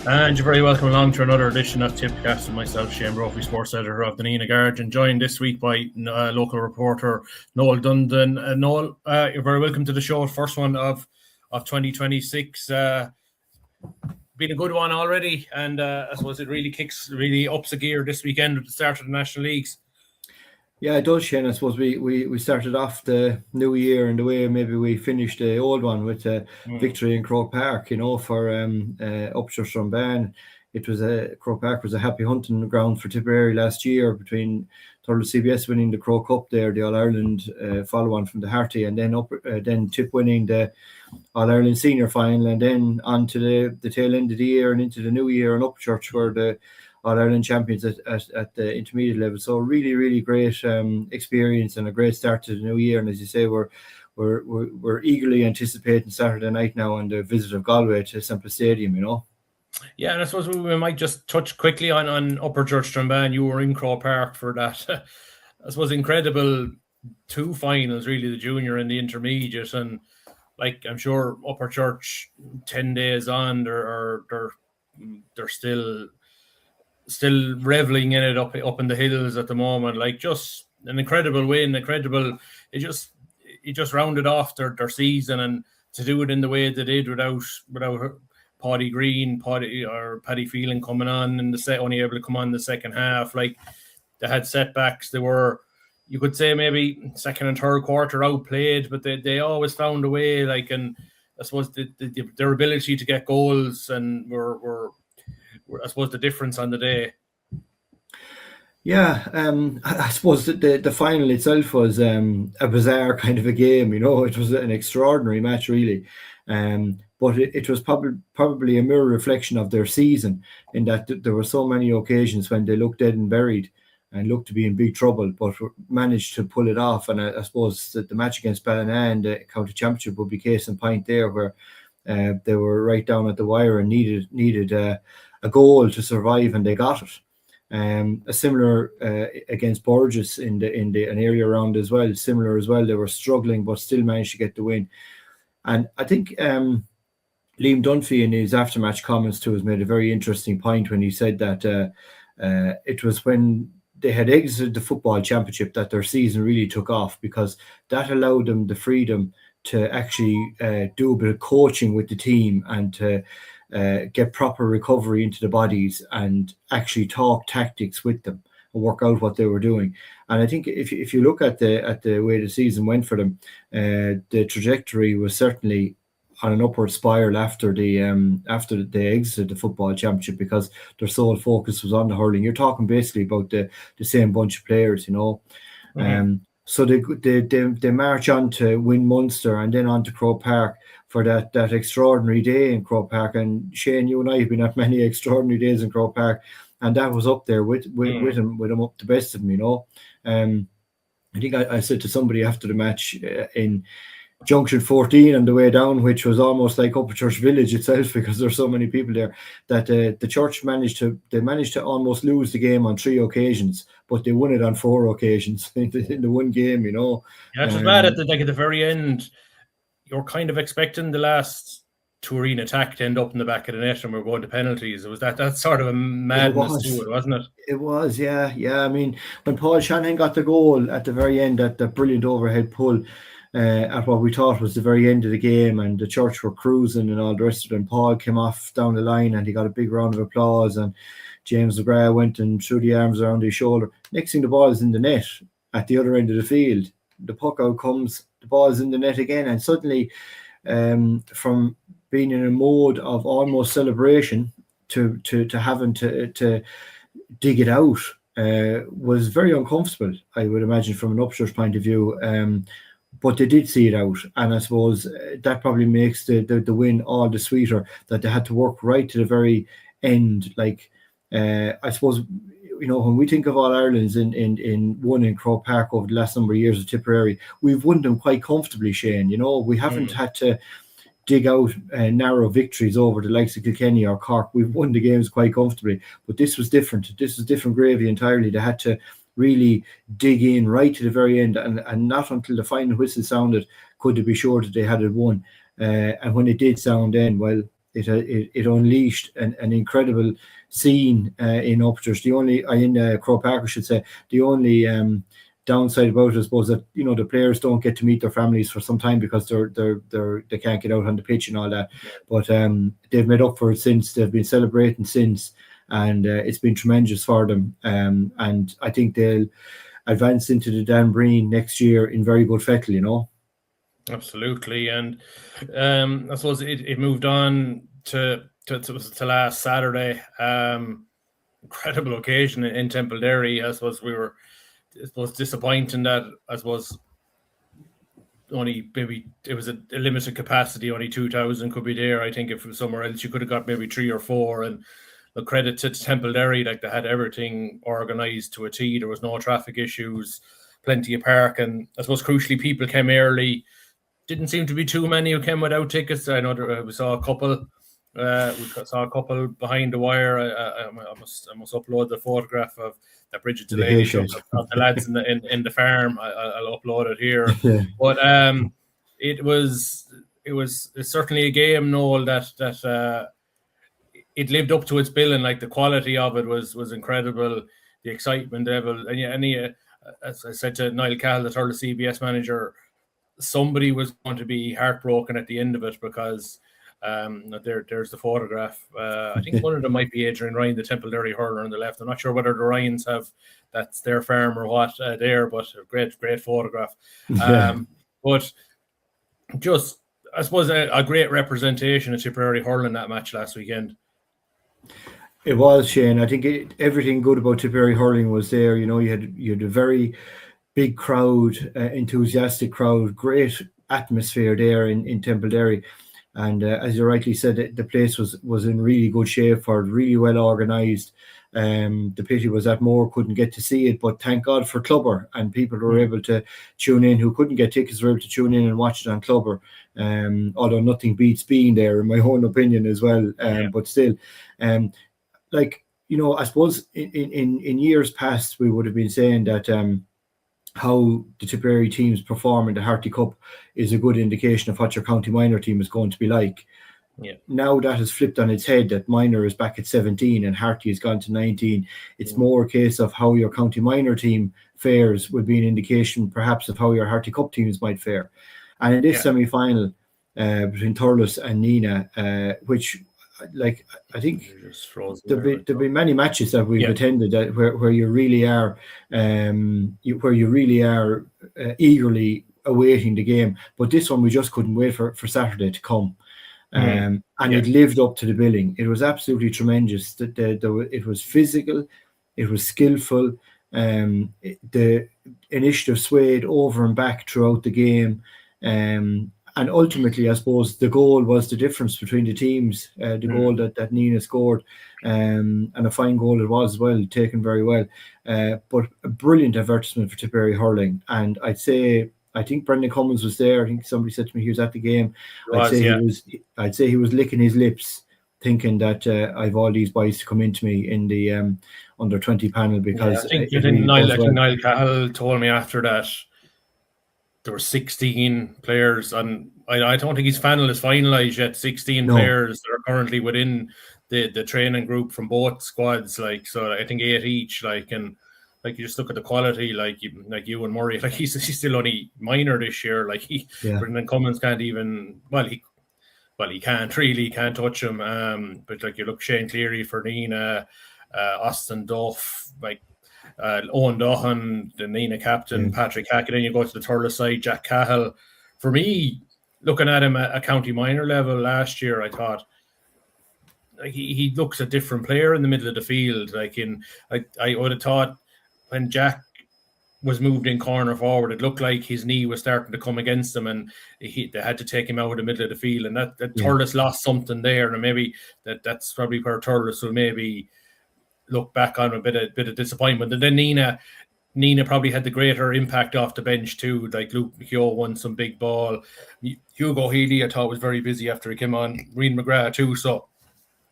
And you're very welcome along to another edition of Tipp with myself, Shane Brophy, sports editor of the Nina Guardian, joined this week by local reporter Noel Dundon. Noel, you're very welcome to the show. First one of 2026. Been a good one already, and I suppose it really ups a gear this weekend at the start of the National Leagues. Yeah, it does, Shane. I suppose we started off the new year in the way maybe we finished the old one with a victory in Croke Park, for Upshur Strumban. It was Croke Park was a happy hunting ground for Tipperary last year between Thurles CBS winning the Croke Cup there, the All-Ireland follow-on from the Harty, and then Tip winning the All-Ireland Senior Final, and then on to the tail end of the year and into the new year in Upchurch were the All-Ireland champions at the intermediate level. So really, really great experience and a great start to the new year. And as you say, we're eagerly anticipating Saturday night now and the visit of Galway to Semple Stadium, Yeah, and I suppose we might just touch quickly on Upper Church Strumban. You were in Croke Park for that, I suppose, incredible two finals, really, the junior and the intermediate. And like, I'm sure Upper Church 10 days on, they're still reveling in it up in the hills at the moment. Like, just an incredible win, it just rounded off their season, and to do it in the way they did without Paddy Green, Paddy Phelan coming on in only able to come on in the second half. Like, they had setbacks. They were, you could say, maybe second and third quarter outplayed, but they always found a way. Like, and I suppose their ability to get goals and were I suppose the difference on the day. Yeah, I suppose the final itself was a bizarre kind of a game. It was an extraordinary match, really. But it was probably a mirror reflection of their season, in that there were so many occasions when they looked dead and buried and looked to be in big trouble, but managed to pull it off. And I suppose that the match against Ballina in the county championship would be case in point there, where they were right down at the wire and needed a goal to survive, and they got it. A similar against Burgess in an area around as well. Similar as well. They were struggling, but still managed to get the win. And I think Liam Dunphy in his aftermatch comments too has made a very interesting point when he said that it was when they had exited the football championship that their season really took off, because that allowed them the freedom to actually do a bit of coaching with the team and to get proper recovery into the bodies and actually talk tactics with them and work out what they were doing. And I think if you look at the way the season went for them, the trajectory was certainly on an upward spiral after they exited the football championship, because their sole focus was on the hurling. You're talking basically about the same bunch of players, Mm-hmm. So they march on to win Munster and then on to Croke Park for that extraordinary day in Croke Park. And Shane, you and I have been at many extraordinary days in Croke Park, and that was up there with him up the best of them. I think I said to somebody after the match in Junction 14 on the way down, which was almost like Upper Church Village itself, because there's so many people there, that the church managed to almost lose the game on 3 occasions, but they won it on 4 occasions in the one game. Yeah, it was bad at the very end. You're kind of expecting the last Turin attack to end up in the back of the net, and we're going to penalties. It was that sort of a madness to it, wasn't it? It was, yeah. I mean, when Paul Shanahan got the goal at the very end, at the brilliant overhead pull, at what we thought was the very end of the game, and the church were cruising and all the rest of it, and Paul came off down the line and he got a big round of applause, and James McGrath went and threw the arms around his shoulder. Next thing, the ball is in the net at the other end of the field. The puck out comes, the ball is in the net again, and suddenly from being in a mode of almost celebration to having to dig it out was very uncomfortable, I would imagine, from an Upshur's point of view. But they did see it out, and I suppose that probably makes the win all the sweeter, that they had to work right to the very end. Like, I suppose, when we think of All Irelands in one in Croke Park over the last number of years of Tipperary, we've won them quite comfortably, Shane. We haven't had to dig out narrow victories over the likes of Kilkenny or Cork. We've won the games quite comfortably, but this was different. This was different gravy entirely. They had to really dig in right to the very end, and not until the final whistle sounded could they be sure that they had it won. And when it did sound then, well, it unleashed an incredible scene in Upchurch. The only in Croke Park, I should say, the only downside about it, I suppose, that the players don't get to meet their families for some time because they can't get out on the pitch and all that. But they've made up for it since. They've been celebrating since, and it's been tremendous for them. And I think they'll advance into the Dan Breen next year in very good fettle, Absolutely. And I suppose it moved on to last Saturday. Incredible occasion in Templederry. I suppose we were disappointing that I suppose only maybe it was a limited capacity, only 2,000 could be there. I think if it was somewhere else you could have got maybe 3 or 4. And the credit to Templederry, like they had everything organised to a T. There was no traffic issues, plenty of park, and I suppose crucially people came early. Didn't seem to be too many who came without tickets. I know we saw a couple. We saw a couple behind the wire. I must upload the photograph of that Bridget Delaney took of the lads in the farm. I'll upload it here. Yeah. But it's certainly a game, Noel, that it lived up to its billing. Like the quality of it was incredible. The excitement level, and as I said to Niall Cahill, the Thurles CBS manager, somebody was going to be heartbroken at the end of it because there's the photograph. I think one of them might be Adrian Ryan, the Templederry hurler on the left. I'm not sure whether the Ryans have that's their farm or what there, but a great photograph. But just I suppose a great representation of Tipperary hurling that match last weekend. It was, Shane. I think everything good about Tipperary hurling was there. You had a very big crowd, enthusiastic crowd, great atmosphere there in Templederry. And as you rightly said, the place was in really good shape for it, really well organised. The pity was that more couldn't get to see it, but thank God for Clubber, and people who were able to tune in who couldn't get tickets were able to tune in and watch it on Clubber. Although nothing beats being there, in my own opinion as well. But still, I suppose in years past we would have been saying that how the Tipperary teams perform in the Harty Cup is a good indication of what your county minor team is going to be like. Yeah. Now that has flipped on its head, that minor is back at 17 and Harty has gone to 19. It's more a case of how your county minor team fares would be an indication perhaps of how your Harty Cup teams might fare. And in this semi-final between Thurles and Nina, which I think there'll be many matches that we've attended that where you really are eagerly awaiting the game, but this one we just couldn't wait for Saturday to come. And it lived up to the billing. It was absolutely tremendous. It was physical, it was skillful. The initiative swayed over and back throughout the game. And ultimately, I suppose the goal was the difference between the teams. The goal that Nina scored, and a fine goal it was as well, taken very well. But a brilliant advertisement for Tipperary hurling. And I think Brendan Cummins was there. I think somebody said to me he was at the game. I'd say he was licking his lips, thinking that I've all these boys to come into me in the under 20 panel because I think Niall Cahill told me after that. There were 16 players, and I don't think his panel is finalised yet. 16 players that are currently within the training group from both squads. So I think 8 each. And you just look at the quality. Like you and Murray. He's still only minor this year. Brendan Cummins can't even. He can't touch him. But you look Shane Cleary for Nina, Austin Duff, Owen Dohan, the Nina captain, Patrick Hackett, then you go to the Thurles side, Jack Cahill. For me, looking at him at a county minor level last year, I thought he looks a different player in the middle of the field. I would have thought when Jack was moved in corner forward, it looked like his knee was starting to come against him, and they had to take him out of the middle of the field, and that Thurles lost something there, and maybe that's probably where Thurles will maybe look back on a bit of disappointment. And then Nina probably had the greater impact off the bench too. Like Luke McKeough won some big ball. Hugo Healy I thought was very busy after he came on. Rian McGrath too. So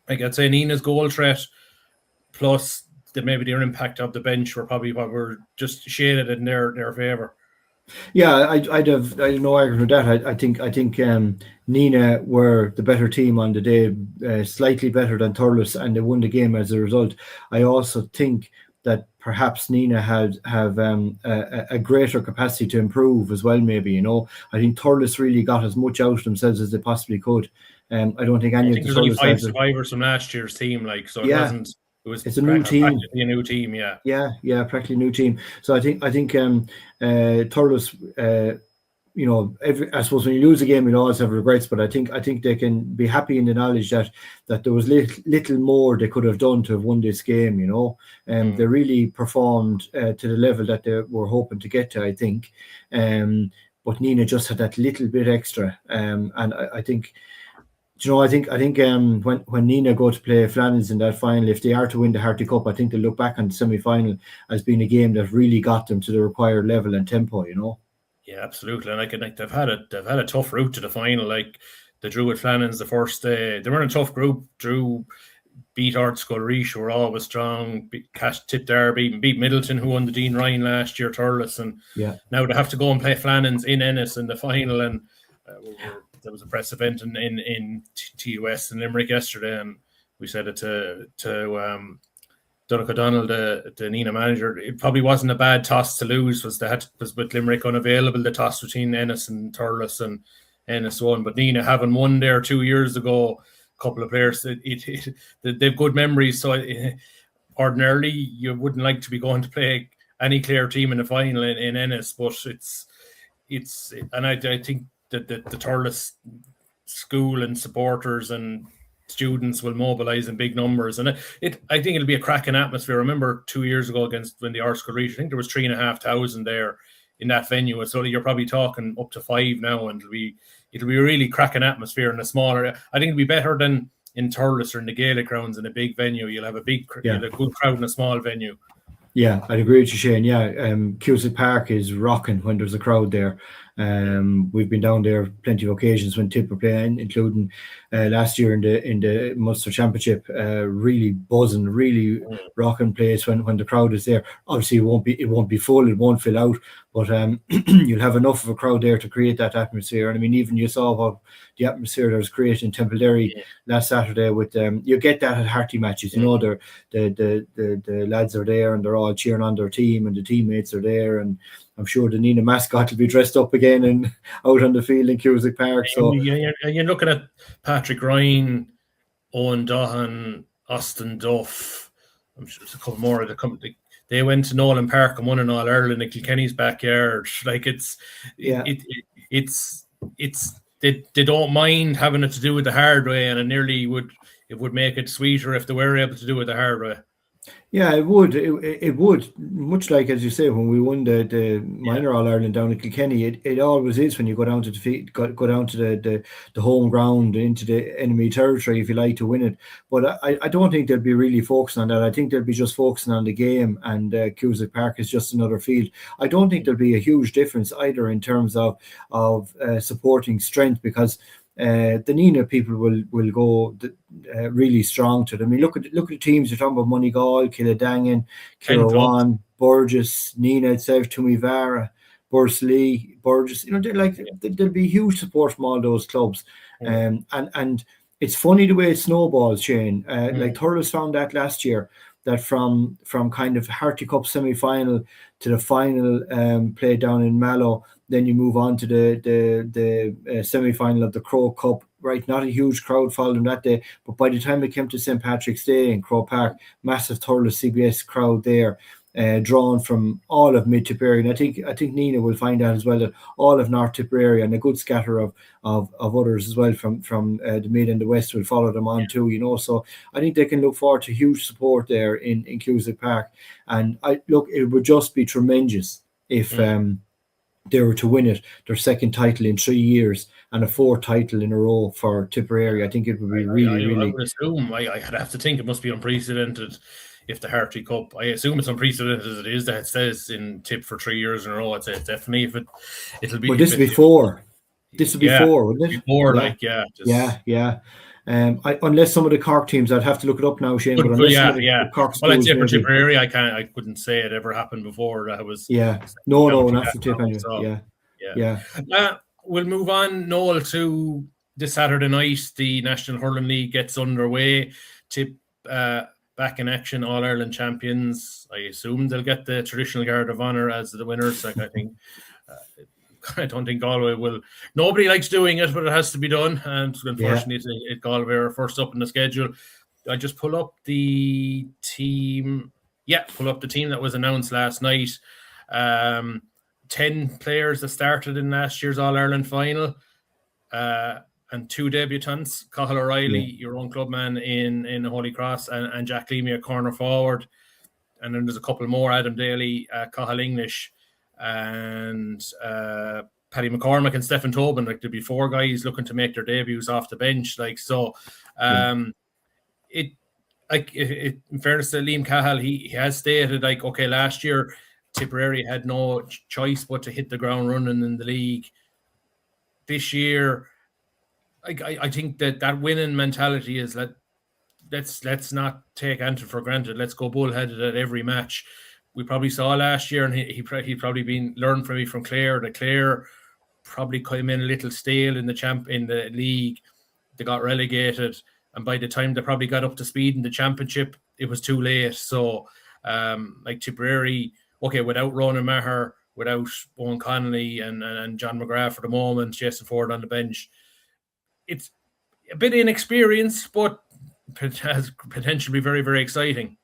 I'd say Nina's goal threat plus maybe their impact of the bench were probably what were just shaded in their favour. Yeah, I'd have no argument with that. I think Nina were the better team on the day, slightly better than Thurles, and they won the game as a result. I also think that perhaps Nina have a greater capacity to improve as well. Maybe I think Thurles really got as much out of themselves as they possibly could. I don't think I any of think the there's only Thurles five lads are. survivors from last year's team, like, so it Yeah, wasn't. It was it's a new team. practically a new team. Yeah. Yeah, practically new team. So I think Thurles. I suppose when you lose a game, you always have regrets, but I think they can be happy in the knowledge that there was little more they could have done to have won this game. They really performed to the level that they were hoping to get to, I think. But Nina just had that little bit extra, and I think. I think when Nina go to play Flannels in that final, if they are to win the Harty Cup, I think they'll look back on the semi-final as being a game that really got them to the required level and tempo. Yeah, absolutely. And like they've had a tough route to the final. Like they drew with Flannans the first day. They were in a tough group. Beat Art Sculreach, who were always strong. Beat Tipp Derby, beat Middleton, who won the Dean Ryan last year. Thurles, and now they have to go and play Flannans in Ennis in the final. And there was a press event in TUS in Limerick yesterday, and we said it to Donald O'Donnell, the Nina manager. It probably wasn't a bad toss to lose. Was with Limerick unavailable, the toss between Ennis and Thurles, and Ennis won. But Nina, having won there 2 years ago, a couple of players, they've good memories. So ordinarily, you wouldn't like to be going to play any Clare team in the final in Ennis, but and I think that the Thurles school and supporters and students will mobilise in big numbers, and I think it'll be a cracking atmosphere. I remember 2 years ago against when the Arts reached, I think there was 3,500 there in that venue, so you're probably talking up to 5 now, and it'll be a really cracking atmosphere in a smaller. I think it'll be better than in Thurles or in the Gaelic grounds in a big venue. You'll have a good crowd in a small venue. Yeah, I'd agree with you, Shane. Yeah, Cusack Park is rocking when there's a crowd there. We've been down there plenty of occasions when Tipp were playing, including last year in the Munster Championship. Really buzzing, really rocking place when the crowd is there. Obviously, it won't be full, it won't fill out, but you'll have enough of a crowd there to create that atmosphere. And I mean, even you saw what the atmosphere that was created in Templederry last Saturday with you get that at Harty matches. The lads are there and they're all cheering on their team, and the teammates are there, and I'm sure the Nina mascot will be dressed up again and out on the field in Cusack Park. So you're looking at Patrick Ryan, Owen Dohan, Austin Duff. I'm sure there's a couple more of the company. They went to Nolan Park and won an All Ireland in Kilkenny's backyard. Like they don't mind having it to do it the hard way, and it would make it sweeter if they were able to do it the hard way. Yeah, it would. It would. Much like, as you say, when we won the minor All Ireland down in Kilkenny, it always is when you go down to go down to the home ground, into the enemy territory, if you like, to win it. But I don't think they'll be really focusing on that. I think they'll be just focusing on the game, and Cusack Park is just another field. I don't think there'll be a huge difference either in terms of supporting strength, because the Nina people will go really strong to them. I mean, look at the teams you're talking about: Moneygall, Killadangan, Kilrowan, Burgess, Nina itself, Tumivara, Bursley, Burgess. There'll be huge support from all those clubs. And it's funny the way it snowballs, Shane. Like Thurles found that last year, that from kind of Harty Cup semi-final to the final play down in Mallow, then you move on to the semi-final of the Crow Cup. Right, not a huge crowd following that day, but by the time it came to St. Patrick's Day in Crow Park, massive Thurles CBS crowd there, drawn from all of Mid Tipperary. And I think Nina will find out as well that all of North Tipperary and a good scatter of others as well from the Mid and the West will follow them on too. So I think they can look forward to huge support there in Cusack Park. And it would just be tremendous if they were to win it, their second title in 3 years, and a fourth title in a row for Tipperary. I think it would be really. I would assume, I'd have to think it must be unprecedented if the Harty Cup. I assume it's unprecedented as it is that it says in Tipp for 3 years in a row. I'd say it's definitely it'll be. But this will be four. This will be four, wouldn't it? Four, yeah. Unless some of the Cork teams, I'd have to look it up now, Shane. But unless some of the Cork well, I'd schools, say for maybe. Tipperary, I couldn't say it ever happened before. That was no, not for Tip anyway. So, yeah. We'll move on, Noel, to this Saturday night. The National Hurling League gets underway. Tip back in action, All Ireland champions. I assume they'll get the traditional guard of honour as the winners. Like I think. I don't think Galway will. Nobody likes doing it, but it has to be done. And unfortunately, Galway are first up in the schedule. I just pull up the team. Yeah, pull up the team that was announced last night. 10 players that started in last year's All-Ireland final. And 2 debutants, Cathal O'Reilly, your own clubman in Holy Cross, and Jack Leamy, a corner forward. And then there's a couple more, Adam Daly, Cathal English, and Paddy McCormick and Stephen Tobin. Like, there'll be 4 guys looking to make their debuts off the bench. Like, so in fairness to Liam Cahill, he has stated, like, okay, last year Tipperary had no choice but to hit the ground running in the league. This year, I think that winning mentality is that let's not take Anton for granted. Let's go bullheaded at every match. We probably saw last year, and he probably been learned from Clare. That Clare probably came in a little stale in the league. They got relegated, and by the time they probably got up to speed in the championship, it was too late. So, like Tipperary, okay, without Ronan Maher, without Owen Connolly and John McGrath for the moment, Jason Ford on the bench, it's a bit inexperienced, but has potentially very, very exciting.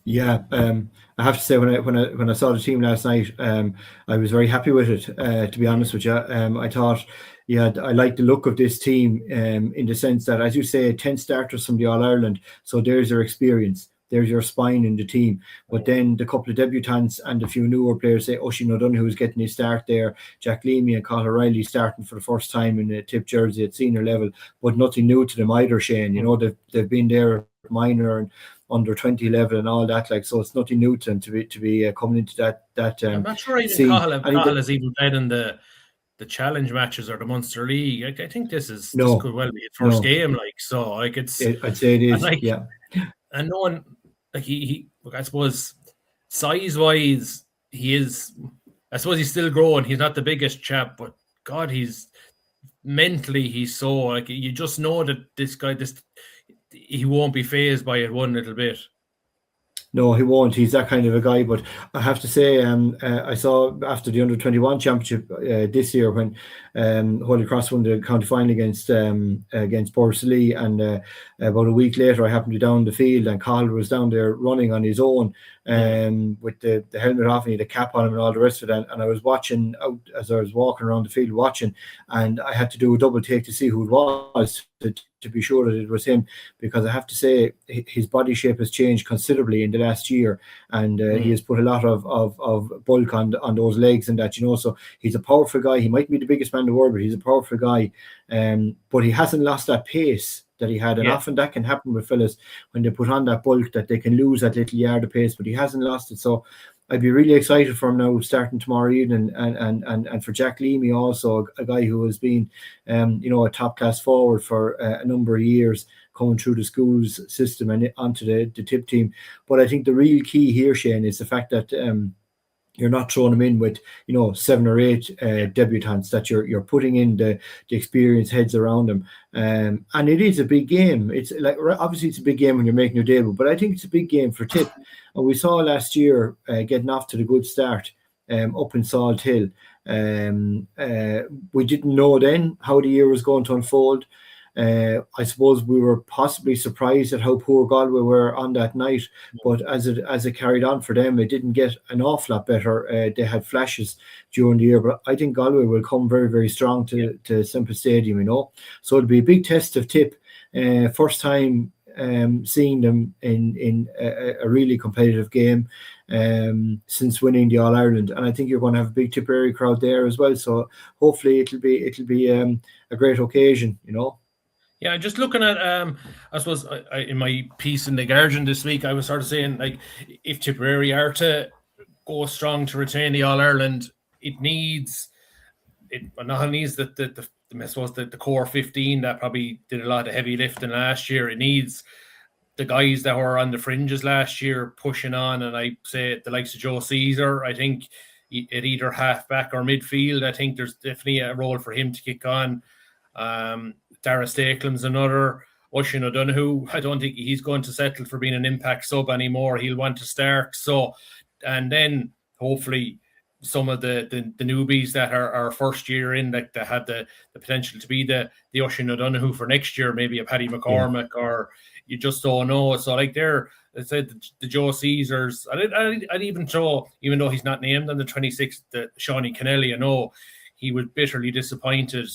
Yeah, I have to say when I saw the team last night, I was very happy with it. To be honest with you, I thought, I like the look of this team in the sense that, as you say, 10 starters from the All Ireland. So there's your experience, there's your spine in the team. But then the couple of debutants and a few newer players, say Oisin O'Donoghue who's getting his start there, Jack Leamy and Cathal O'Reilly starting for the first time in a Tip jersey at senior level, but nothing new to them either, Shane. You know, they've been there minor and under 20 level and all that, like, so it's nothing new to them to be coming into that I'm not sure even Cathal has even played in the challenge matches or the Munster League. I think this could well be his first game, like, so, like, I'd say it is, like, and no one, like, he I suppose size wise he's still growing. He's not the biggest chap, but God, he's so, like, you just know that this guy, he won't be fazed by it one little bit. No, he won't. He's that kind of a guy. But I have to say, I saw after the Under-21 championship this year when Holy Cross won the county final against Portsley, and about a week later I happened to be down the field and Cathal was down there running on his own with the helmet off and he had a cap on him and all the rest of it. And I was watching out as I was walking around the field watching, and I had to do a double take to see who it was to be sure that it was him, because I have to say his body shape has changed considerably in the last year, and he has put a lot of bulk on those legs and that, you know. So he's a powerful guy. He might be the biggest man in the world, but he's a powerful guy. But he hasn't lost that pace that he had, and often that can happen with fellas when they put on that bulk, that they can lose that little yard of pace, but he hasn't lost it. So I'd be really excited for him now starting tomorrow evening, and for Jack Leamy also, a guy who has been a top class forward for a number of years, coming through the schools system and onto the Tip team. But I think the real key here, Shane, is the fact that you're not throwing them in with 7 or 8 debutants, that you're putting in the experienced heads around them, and it is a big game. It's like, obviously it's a big game when you're making your debut, but I think it's a big game for Tip. And we saw last year getting off to the good start up in Salt Hill. We didn't know then how the year was going to unfold. I suppose we were possibly surprised at how poor Galway were on that night, but as it carried on for them, it didn't get an awful lot better. They had flashes during the year, but I think Galway will come very, very strong to Semple Stadium, So it'll be a big test of Tip. First time seeing them in a really competitive game since winning the All Ireland, and I think you're going to have a big Tipperary crowd there as well. So hopefully it'll be a great occasion, Yeah, just looking at, I suppose, in my piece in The Guardian this week, I was sort of saying, like, if Tipperary are to go strong to retain the All-Ireland, it not only needs the I suppose the core 15 that probably did a lot of heavy lifting last year. It needs the guys that were on the fringes last year pushing on, and I say the likes of Joe Caesar. I think at either halfback or midfield, I think there's definitely a role for him to kick on. Dara Stakeland's another. Oisin O'Donoghue, I don't think he's going to settle for being an impact sub anymore. He'll want to start. So, and then hopefully some of the newbies that are first year in, that have the potential to be the Oisin O'Donoghue for next year, maybe a Paddy McCormick, or you just don't know. So like let's say the Joe Caesars, I'd even throw, even though he's not named on the 26th, the Shawnee Kennelly. I know he was bitterly disappointed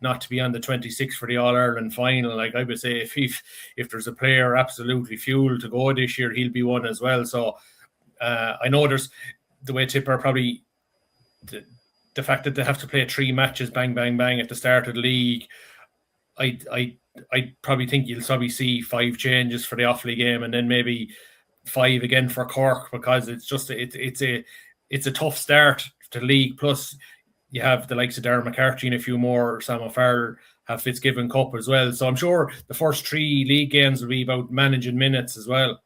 not to be on the 26th for the All-Ireland final. Like I would say, if there's a player absolutely fueled to go this year, he'll be one as well. So I know there's the way Tipp are probably the fact that they have to play 3 matches bang bang bang at the start of the league. I probably think you'll probably see 5 changes for the Offaly game, and then maybe 5 again for Cork, because it's just it's a tough start to the league. Plus you have the likes of Darren McCarthy and a few more. Sam O'Farrell, have Fitzgibbon Cup as well. So I'm sure the first 3 league games will be about managing minutes as well.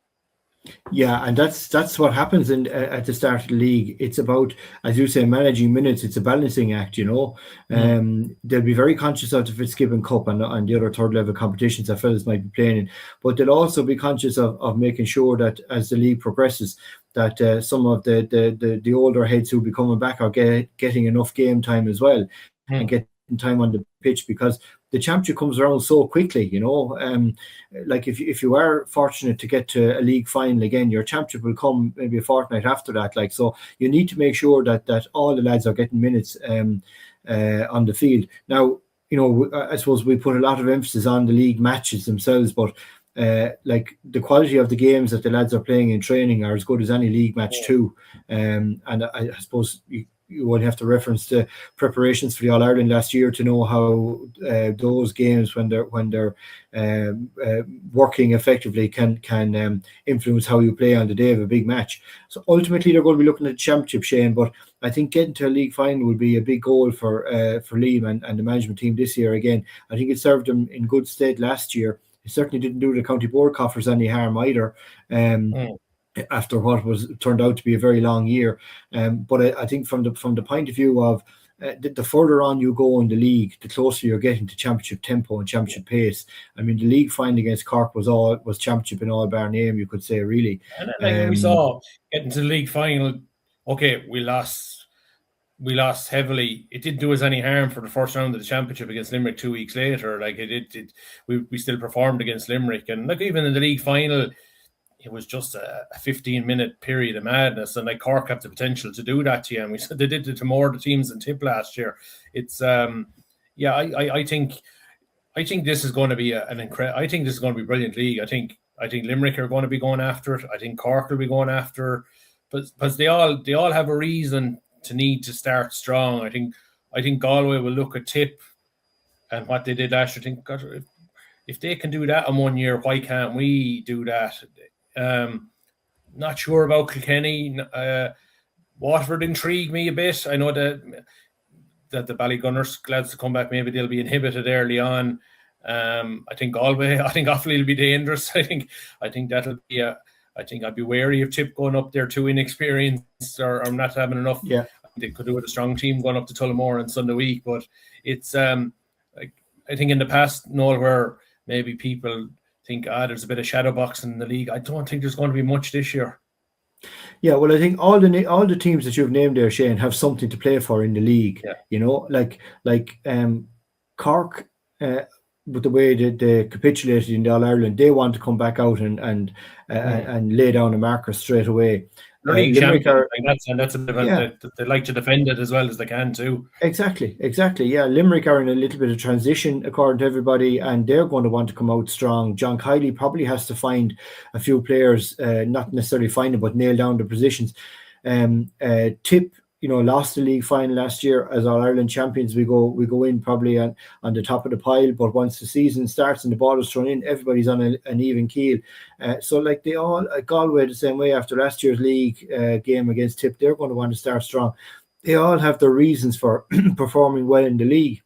Yeah, and that's what happens at the start of the league. It's about, as you say, managing minutes. It's a balancing act, They'll be very conscious of the Fitzgibbon Cup and the other third level competitions that fellas might be playing in, but they'll also be conscious of making sure that as the league progresses, that some of the older heads who will be coming back are getting enough game time as well, and getting time on the pitch, because the championship comes around so quickly, like if you are fortunate to get to a league final again, your championship will come maybe a fortnight after that. Like, so you need to make sure that all the lads are getting minutes on the field. Now, I suppose we put a lot of emphasis on the league matches themselves, but like the quality of the games that the lads are playing in training are as good as any league match too. And I suppose you would have to reference the preparations for the All-Ireland last year to know how those games, when they're working effectively, can influence how you play on the day of a big match. So ultimately they're going to be looking at the championship, Shane, but I think getting to a league final would be a big goal for Liam and the management team this year. Again, I think it served them in good stead last year. It certainly didn't do the county board coffers any harm either. After what was turned out to be a very long year, but I think from the point of view of the further on you go in the league, the closer you're getting to championship tempo and championship pace. I mean, the league final against Cork was championship in all bar name, you could say, really. And like we saw getting to the league final, okay, we lost heavily. It didn't do us any harm for the first round of the championship against Limerick 2 weeks later. Like we still performed against Limerick, and like even in the league final, it was just a 15-minute period of madness, and like Cork have the potential to do that to you. And we said they did it to more of the teams than Tipp last year. It's I think this is going to be I think this is going to be a brilliant league. I think Limerick are going to be going after it. I think Cork will be going after it, but because they all have a reason to need to start strong. I think Galway will look at Tipp and what they did last year. I think, God, if they can do that in 1 year, why can't we do that? Not sure about Kilkenny. Waterford intrigued me a bit. I know that the Ballygunners glad to come back. Maybe they'll be inhibited early on. I think Galway. I think Offaly will be dangerous. I think that'll be I think I'd be wary of Tipp going up there too inexperienced or not having enough. Yeah, they could do with a strong team going up to Tullamore on Sunday week. But it's I think in the past, Noel, where maybe people think, there's a bit of shadow boxing in the league. I don't think there's going to be much this year. Yeah, well, I think all the teams that you've named there, Shane, have something to play for in the league. Yeah. Like Cork, with the way that they capitulated in the All-Ireland, they want to come back out and lay down a marker straight away. Limerick are, that's they like to defend it as well as they can too. Exactly. Yeah, Limerick are in a little bit of transition according to everybody, and they're going to want to come out strong. John Kiley probably has to find a few players, not necessarily find them, but nail down the positions. Tipp, lost the league final last year as All-Ireland champions. We go in probably on the top of the pile, but once the season starts and the ball is thrown in, everybody's on an even keel. So like they all, Galway the same way after last year's league game against Tipp, they're going to want to start strong. They all have their reasons for performing well in the league.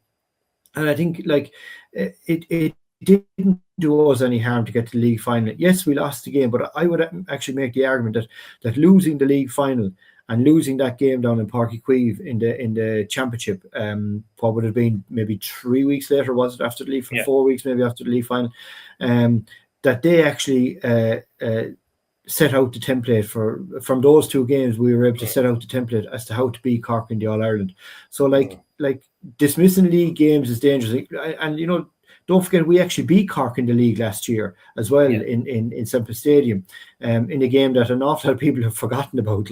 And I think like it didn't do us any harm to get to the league final. Yes, we lost the game, but I would actually make the argument that losing the league final and losing that game down in Páirc Uí Chaoimh in the championship, what would have been maybe 3 weeks later, was it, after the league, for 4 weeks maybe after the league final, that they actually set out the template from those two games. We were able to set out the template as to how to beat Cork in the All-Ireland. So like dismissing league games is dangerous. And don't forget, we actually beat Cork in the league last year as well, in Semple Stadium, in a game that an awful lot of people have forgotten about,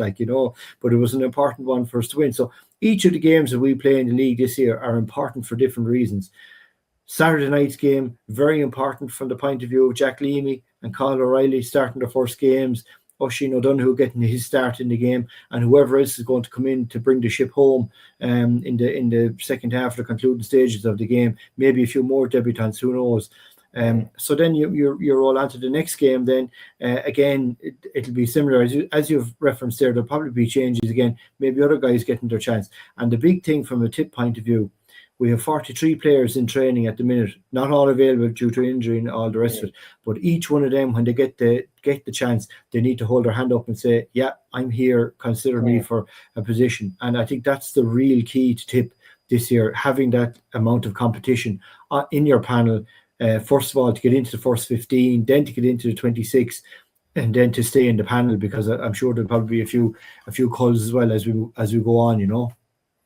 but it was an important one for us to win. So each of the games that we play in the league this year are important for different reasons. Saturday night's game, very important from the point of view of Jack Leamy and Colin O'Reilly starting their first games, Oisin O'Donoghue getting his start in the game, and whoever else is going to come in to bring the ship home in the second half of the concluding stages of the game. Maybe a few more debutants, who knows. So then you roll on to the next game. Then again, it'll be similar as you've referenced there. There'll probably be changes again. Maybe other guys getting their chance. And the big thing from a Tipp point of view, we have 43 players in training at the minute, not all available due to injury and all the rest of it. But each one of them, when they get the chance, they need to hold their hand up and say, "Yeah, I'm here. Consider me for a position." And I think that's the real key to Tipp this year, having that amount of competition in your panel. First of all, to get into the first 15, then to get into the 26, and then to stay in the panel, because I'm sure there'll probably be a few calls as well as we go on.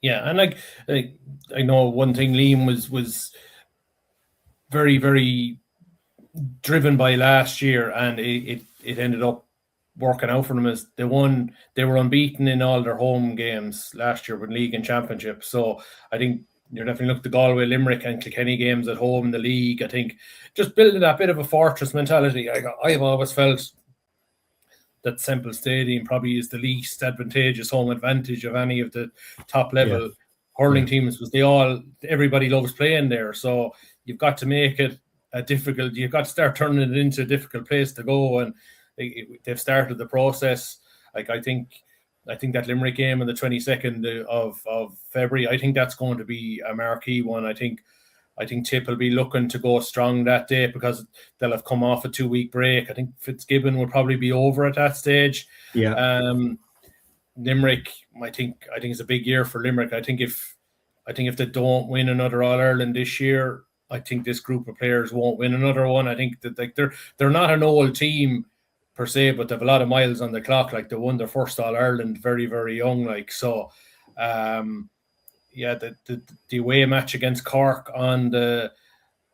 Yeah, and like I know one thing Liam was very, very driven by last year, and it ended up working out for them as they were unbeaten in all their home games last year with league and championship. So I think you're definitely looking at the Galway, Limerick and Kilkenny games at home in the league. I think just building that bit of a fortress mentality. I've always felt that Semple Stadium probably is the least advantageous home advantage of any of the top level hurling teams, because everybody loves playing there. So you've got to make it you've got to start turning it into a difficult place to go, and they've started the process. Like I think that Limerick game on the 22nd of February, I think that's going to be a marquee one. I think Tipp will be looking to go strong that day because they'll have come off a 2-week break. I think Fitzgibbon will probably be over at that stage. Yeah. Limerick, I think it's a big year for Limerick. I think if they don't win another All-Ireland this year, I think this group of players won't win another one. I think that they're not an old team per se, but they have a lot of miles on the clock. Like they won their first All-Ireland very, very young. The away match against Cork on the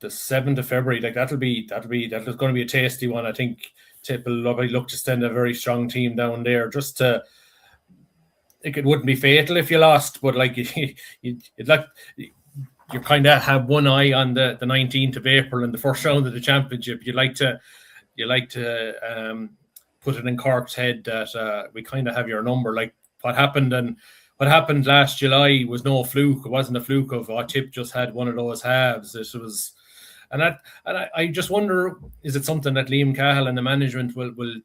7th of February, that's going to be a tasty one. I think Tipp will look to send a very strong team down there. Just to, it wouldn't be fatal if you lost, but you kind of have one eye on the 19th of April in the first round of the championship. You like to put it in Cork's head that we kind of have your number. Like what happened last July was no fluke. It wasn't a fluke of Tipp just had one of those halves. It was, and I just wonder, is it something that Liam Cahill and the management will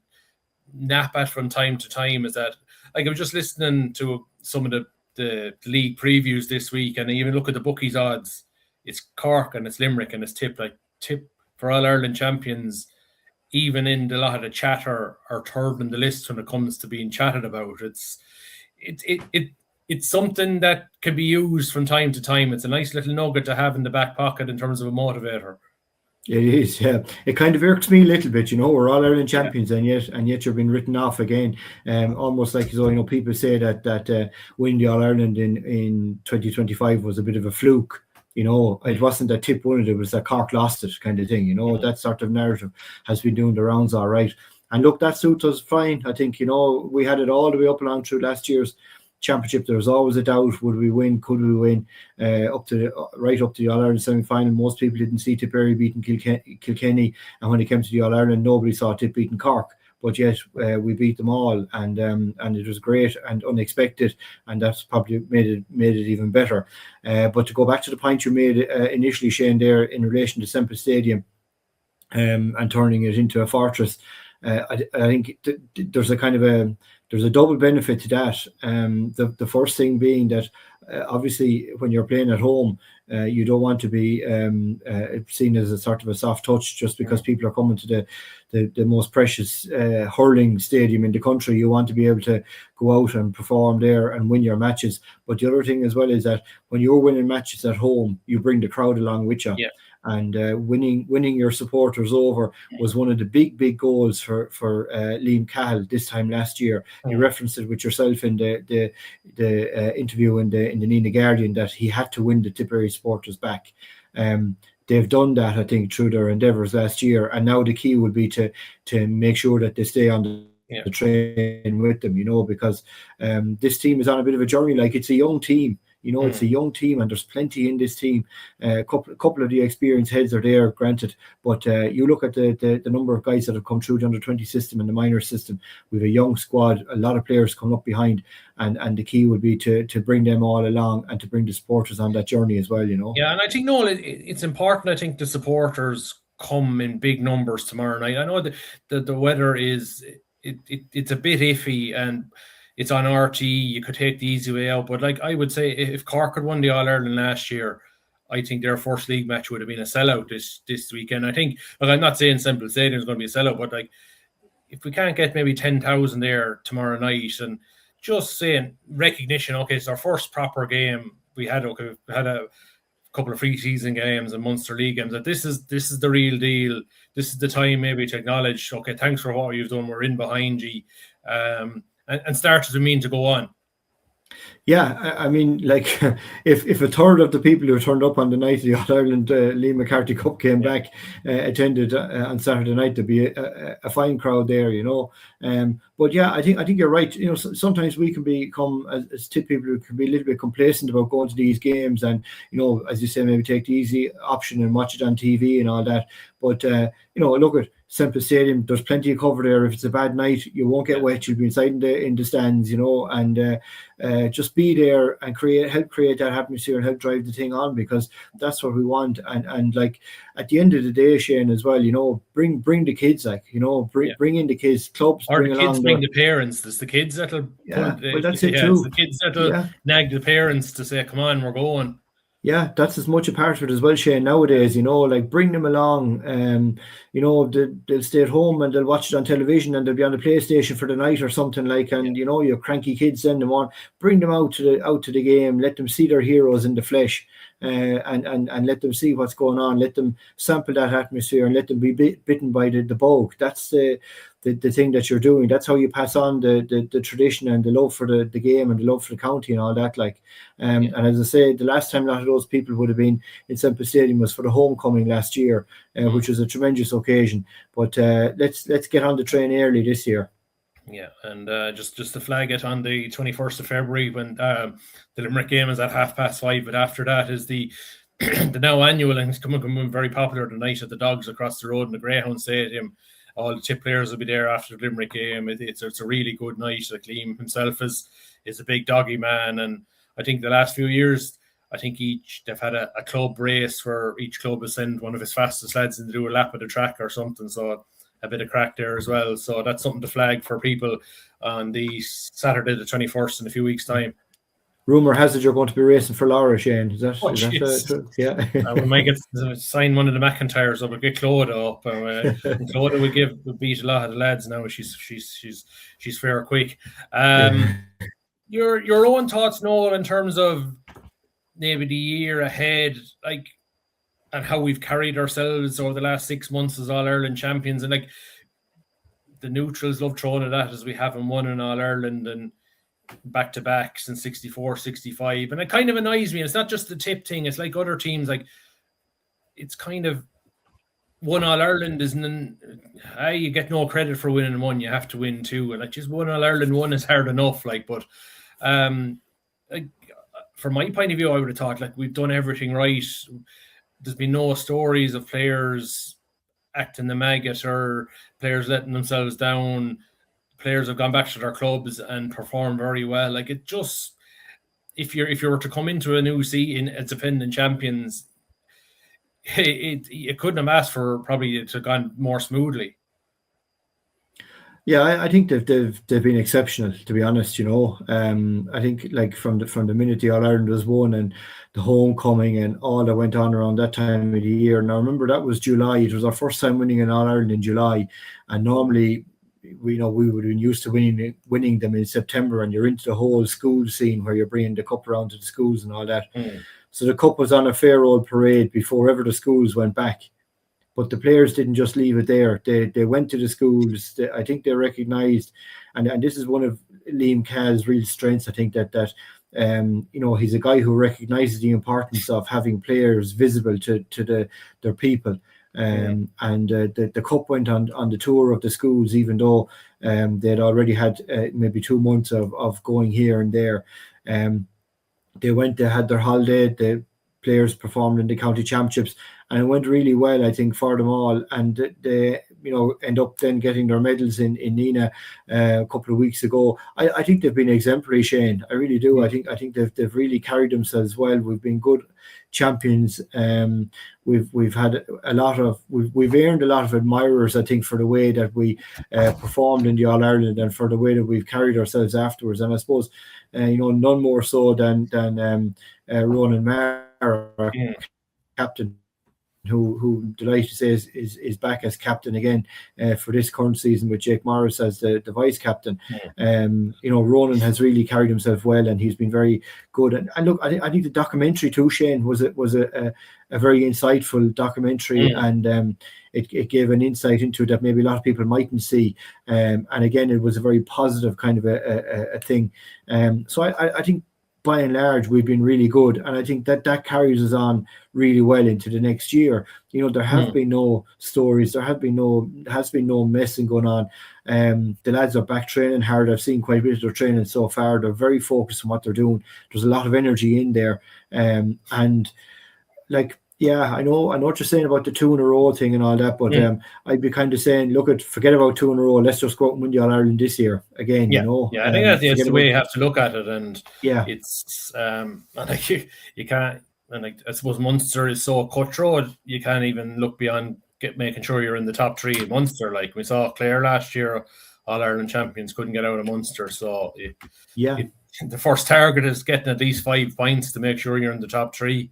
nap at from time to time? Is that, like, I was just listening to some of the league previews this week, and I even look at the bookies odds. It's Cork and it's Limerick and it's Tipp. Like Tipp for All Ireland champions, even in a lot of the chatter, are third in the list when it comes to being chatted about. It's something that can be used from time to time. It's a nice little nugget to have in the back pocket in terms of a motivator. It is, yeah. It kind of irks me a little bit, we're all Ireland champions, and yet you're being written off again. Almost like, people say that winning the All Ireland in 2025 was a bit of a fluke. It wasn't that Tipp won it was that Cork lost it kind of thing. That sort of narrative has been doing the rounds all right. And look, that suits us fine. I think, we had it all the way up along through last year's championship. There was always a doubt: would we win? Could we win? Right up to the All Ireland semi-final, most people didn't see Tipperary beating Kilkenny, and when it came to the All Ireland, nobody saw Tipp beating Cork. But yet we beat them all, and it was great and unexpected, and that's probably made it even better. But to go back to the point you made initially, Shane, there in relation to Semple Stadium, and turning it into a fortress, I think there's a double benefit to that. The first thing being that obviously when you're playing at home, you don't want to be seen as a sort of a soft touch just because people are coming to the most precious hurling stadium in the country. You want to be able to go out and perform there and win your matches. But the other thing as well is that when you're winning matches at home, you bring the crowd along with you. Yeah. And winning your supporters over was one of the big goals for Liam Cahill this time last year. You referenced it with yourself in the interview in the Nina Guardian that he had to win the Tipperary supporters back. They've done that, I think, through their endeavours last year, and now the key will be to make sure that they stay on the train with them, because this team is on a bit of a journey. Like, it's a young team. It's a young team, and there's plenty in this team. A couple of the experienced heads are there, granted, but you look at the number of guys that have come through the under-20 system and the minor system. We have a young squad, a lot of players come up behind, and the key would be to bring them all along and to bring the supporters on that journey as well. Yeah, and I think, Noel, it's important. I think the supporters come in big numbers tomorrow night. I know that the weather is it's a bit iffy, and it's on RT. You could take the easy way out, but like I would say, if Cork had won the All-Ireland last year, I think their first league match would have been a sellout this weekend. I think, like, I'm not saying Semple Stadium is going to be a sellout, but like, if we can't get maybe 10,000 there tomorrow night, and just saying recognition, okay, it's our first proper game. We had a couple of pre-season games and Munster League games. That this is the real deal. This is the time maybe to acknowledge, okay, thanks for what you've done. We're in behind you. And start to mean to go on. Yeah, I mean, like, if a third of the people who turned up on the night of the All-Ireland Liam McCarthy Cup came back, attended on Saturday night, there'd be a fine crowd there, But yeah, I think you're right. Sometimes we can become, as Tipp people, who can be a little bit complacent about going to these games, and as you say, maybe take the easy option and watch it on TV and all that. But look at Semple Stadium. There's plenty of cover there. If it's a bad night, you won't get wet. You'll be inside in the stands, and just be there and help create that atmosphere and help drive the thing on, because that's what we want. And like, at the end of the day, Shane, as well, bring the kids, bring in the kids, clubs, or the kids bring the parents. There's the kids that'll well, that's it too. It's the kids that'll nag the parents to say, come on, we're going. Yeah, that's as much a part of it as well, Shane, nowadays, like, bring them along. They'll stay at home and they'll watch it on television, and they'll be on the PlayStation for the night or something, like, and your cranky kids send them on. Bring them out to the game, let them see their heroes in the flesh, and let them see what's going on, let them sample that atmosphere, and let them be bitten by the bug. That's the thing that you're doing. That's how you pass on the tradition and the love for the game and the love for the county and all that. Like, and as I say, the last time a lot of those people would have been in Semple Stadium was for the homecoming last year, which was a tremendous occasion. But let's get on the train early this year. Yeah, and just to flag it, on the 21st of February, when the Limerick game is at 5:30, but after that is the now annual, and it's coming very popular, the night at the Dogs across the road in the Greyhound Stadium. All the Tipp players will be there after the Limerick game. It's a really good night. Like, Liam himself is a big doggy man, and I think the last few years, I think they've had a club race where each club has sent one of his fastest lads in to do a lap of the track or something. So a bit of crack there as well. So that's something to flag for people on the Saturday the 21st in a few weeks' time. Rumour has it you're going to be racing for Laura, Shane. Is that true? Yeah. We might get to sign one of the McIntyres up. We'll get Claude up. Claude will beat a lot of the lads now. She's fair quick. Your own thoughts, Noel, in terms of maybe the year ahead, like, and how we've carried ourselves over the last 6 months as All-Ireland champions. And like, the neutrals love throwing at that as we haven't won an All-Ireland and back-to-back since 64, 65. And it kind of annoys me. It's not just the Tipp thing. It's like other teams, like, it's kind of one All-Ireland isn't, you get no credit for winning one. You have to win two. And like, just one All-Ireland one is hard enough. Like, but like, from my point of view, I would have thought, like, we've done everything right. There's been no stories of players acting the maggot or players letting themselves down. Players have gone back to their clubs and performed very well. Like, it just, if you were to come into a new season as defending champions, it couldn't have asked for probably to have gone more smoothly. Yeah, I think they've been exceptional, to be honest. I think like from the minute the All Ireland was won and the homecoming and all that went on around that time of the year. Now remember that was July. It was our first time winning an All Ireland in July, and normally we would have been used to winning them in September, and you're into the whole school scene where you're bringing the cup around to the schools and all that. So the cup was on a fair old parade before ever the schools went back. But the players didn't just leave it there. They went to the schools. I think they recognised, and this is one of Liam Cahill's real strengths. I think that he's a guy who recognises the importance of having players visible to their people. And the cup went on the tour of the schools, even though they'd already had maybe 2 months of going here and there. They went, they had their holiday, the players performed in the county championships, and it went really well, I think, for them all. And they, end up then getting their medals in Nina a couple of weeks ago. I think they've been exemplary, Shane. I really do. I think they've really carried themselves well. We've been good champions. We've had we've earned a lot of admirers, I think, for the way that we performed in the All Ireland and for the way that we've carried ourselves afterwards. And I suppose none more so than Ronan Maher, captain, who delighted to say is back as captain again for this current season, with Jake Morris as the vice captain. Ronan has really carried himself well, and he's been very good. And look, I think the documentary too, Shane, was a very insightful documentary, and it gave an insight into it that maybe a lot of people mightn't see. And again, it was a very positive kind of a thing. So I think, by and large, we've been really good, and I think that carries us on really well into the next year. There have been no stories, has been no messing going on. The lads are back training hard. I've seen quite a bit of their training so far. They're very focused on what they're doing. There's a lot of energy in there, and like, yeah, I know what you're saying about the 2 in a row thing and all that, but I'd be kind of saying, forget about 2 in a row. Let's just go out and win the All Ireland this year again. Yeah, I think that's the way you have to look at it, and it's and like you can't, and like I suppose Munster is so cutthroat, you can't even look beyond making sure you're in the top 3 in Munster. Like we saw Clare last year, All Ireland champions couldn't get out of Munster, so the first target is getting at least 5 points to make sure you're in the top 3.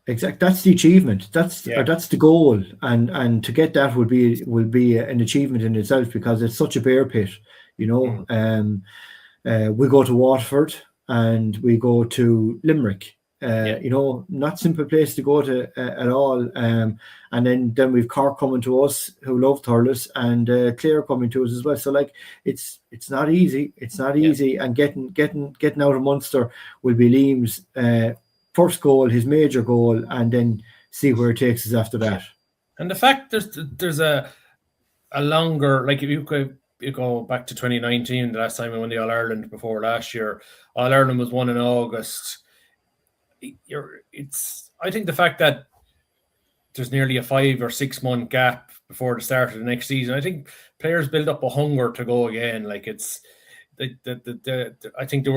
Exactly, that's the achievement. That's the goal, and to get that will be an achievement in itself, because it's such a bear pit. We go to Waterford and we go to Limerick. Not simple place to go to at all. And then we've Cork coming to us, who love Thurles, and Clare coming to us as well. So like it's not easy. It's not easy, and getting out of Munster will be Liam's first goal, his major goal, and then see where it takes us after that. And the fact there's a longer, like, if you go back to 2019, the last time we won the All Ireland before last year, All Ireland was won in August. I think the fact that there's nearly a 5 or 6 month gap before the start of the next season, I think players build up a hunger to go again. Like I think they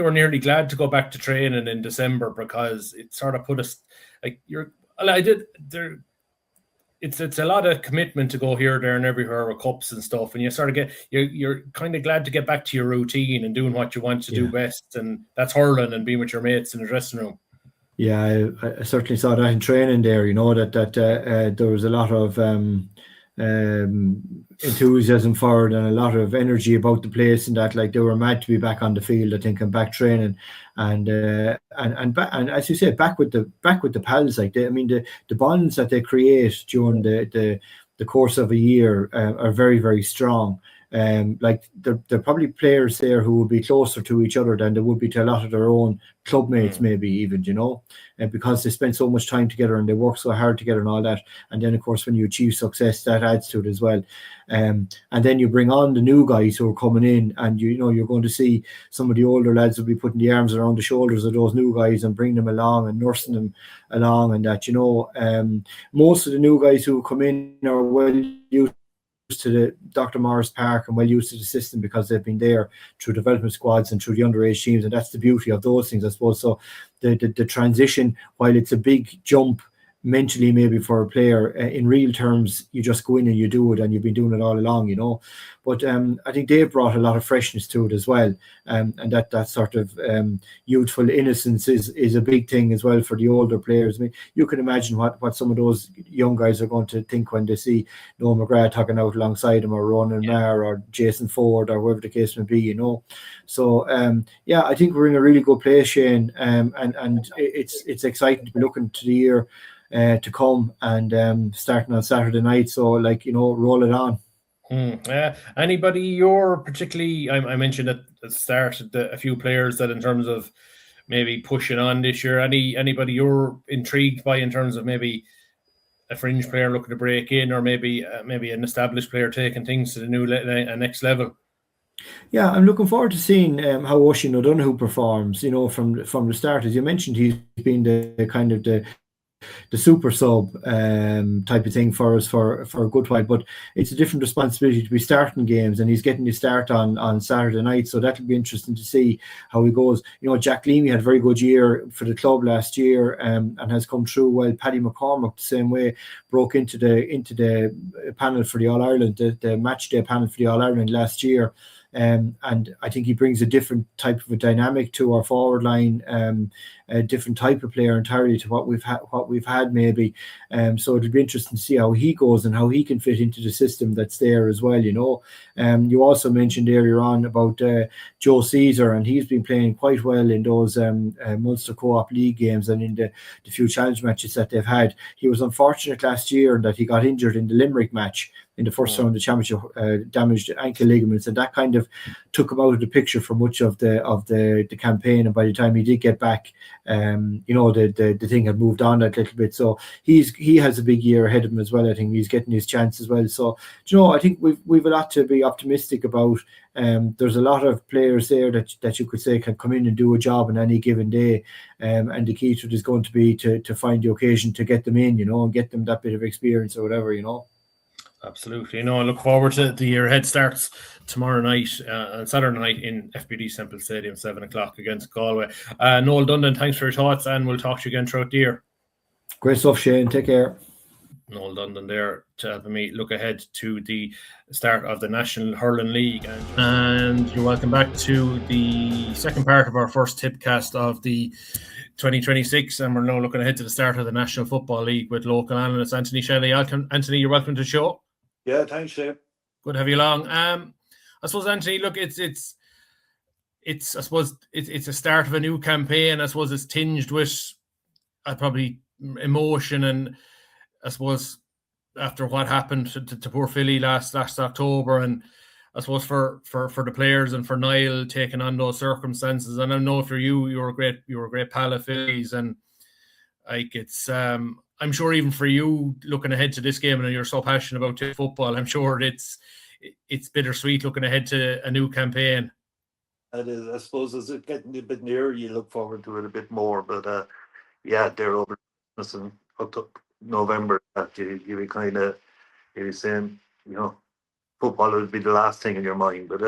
were nearly glad to go back to training in December, because it sort of put us it's a lot of commitment to go here, there, and everywhere with cups and stuff, and you sort of you're kind of glad to get back to your routine and doing what you want to do best, and that's hurling and being with your mates in the dressing room. Yeah, I certainly saw that in training there. That there was a lot of enthusiasm for it and a lot of energy about the place, and that, like, they were mad to be back on the field, I think, and back training, and as you said, back with the pals. Like, the bonds that they create during the course of a year are very, very strong. Like, there are probably players there who will be closer to each other than they would be to a lot of their own club mates, maybe even, because they spend so much time together and they work so hard together and all that. And then, of course, when you achieve success, that adds to it as well. And then you bring on the new guys who are coming in, and you're going to see some of the older lads will be putting the arms around the shoulders of those new guys and bring them along and nursing them along, and that, most of the new guys who come in are well used to the Dr. Morris Park and well used to the system, because they've been there through development squads and through the underage teams, and that's the beauty of those things, I suppose. So the transition, while it's a big jump, mentally maybe for a player. In real terms, you just go in and you do it, and you've been doing it all along, But I think they've brought a lot of freshness to it as well, and that sort of youthful innocence is a big thing as well for the older players. I mean, you can imagine what some of those young guys are going to think when they see Noel McGrath talking out alongside him, or Ronan Maher, or Jason Ford, or whoever the case may be, So I think we're in a really good place, Shane, and it's exciting to be looking to the year to come, and starting on Saturday night. So, roll it on. Anybody you're particularly, I mentioned at the start a few players that in terms of maybe pushing on this year, anybody you're intrigued by in terms of maybe a fringe player looking to break in, or maybe an established player taking things to the new next level? Yeah, I'm looking forward to seeing how Oisin O'Donoghue performs. From the start, as you mentioned, he's been the kind of the super sub type of thing for us for a good while, but it's a different responsibility to be starting games, and he's getting his start on Saturday night, so that'll be interesting to see how he goes. Jack Leamy had a very good year for the club last year, and has come through well. Paddy McCormack the same way, broke into the panel for the All-Ireland, the match day panel for the All-Ireland last year. And I think he brings a different type of a dynamic to our forward line, a different type of player entirely to what we've had maybe. So it'll be interesting to see how he goes and how he can fit into the system that's there as well. You also mentioned earlier on about Joe Caesar, and he's been playing quite well in those Munster Co-op League games and in the few challenge matches that they've had. He was unfortunate last year in that he got injured in the Limerick match in the first round of the championship, damaged ankle ligaments, and that kind of took him out of the picture for much of the campaign. And by the time he did get back, the thing had moved on a little bit. So he has a big year ahead of him as well. I think he's getting his chance as well. So I think we've a lot to be optimistic about. There's a lot of players there that you could say can come in and do a job on any given day, and the key to it is going to be to find the occasion to get them in, and get them that bit of experience or whatever. Absolutely. I look forward to the year ahead. Starts tomorrow night, on Saturday night in FBD Semple Stadium, 7:00 against Galway. Noel Dundon, thanks for your thoughts, and we'll talk to you again throughout the year. Great stuff, Shane. Take care. Noel Dundon there to help me look ahead to the start of the National Hurling League. And you're welcome back to the second part of our first tipcast of the 2026, and we're now looking ahead to the start of the National Football League with local analyst Anthony Shelley. Anthony, you're welcome to the show. Yeah, thanks, Shane. Good to have you along. I suppose, Anthony, look, it's I suppose it's a start of a new campaign. I suppose it's tinged with probably emotion, and I suppose after what happened to poor Philly last October, and I suppose for the players and for Niall taking on those circumstances. And I know for you were a great pal of Philly's, and like it's I'm sure even for you looking ahead to this game, and you're so passionate about football, I'm sure it's bittersweet looking ahead to a new campaign. It is. I suppose as it's getting a bit nearer, you look forward to it a bit more. But they're over Christmas and up to November. That you be kind of saying, football would be the last thing in your mind. But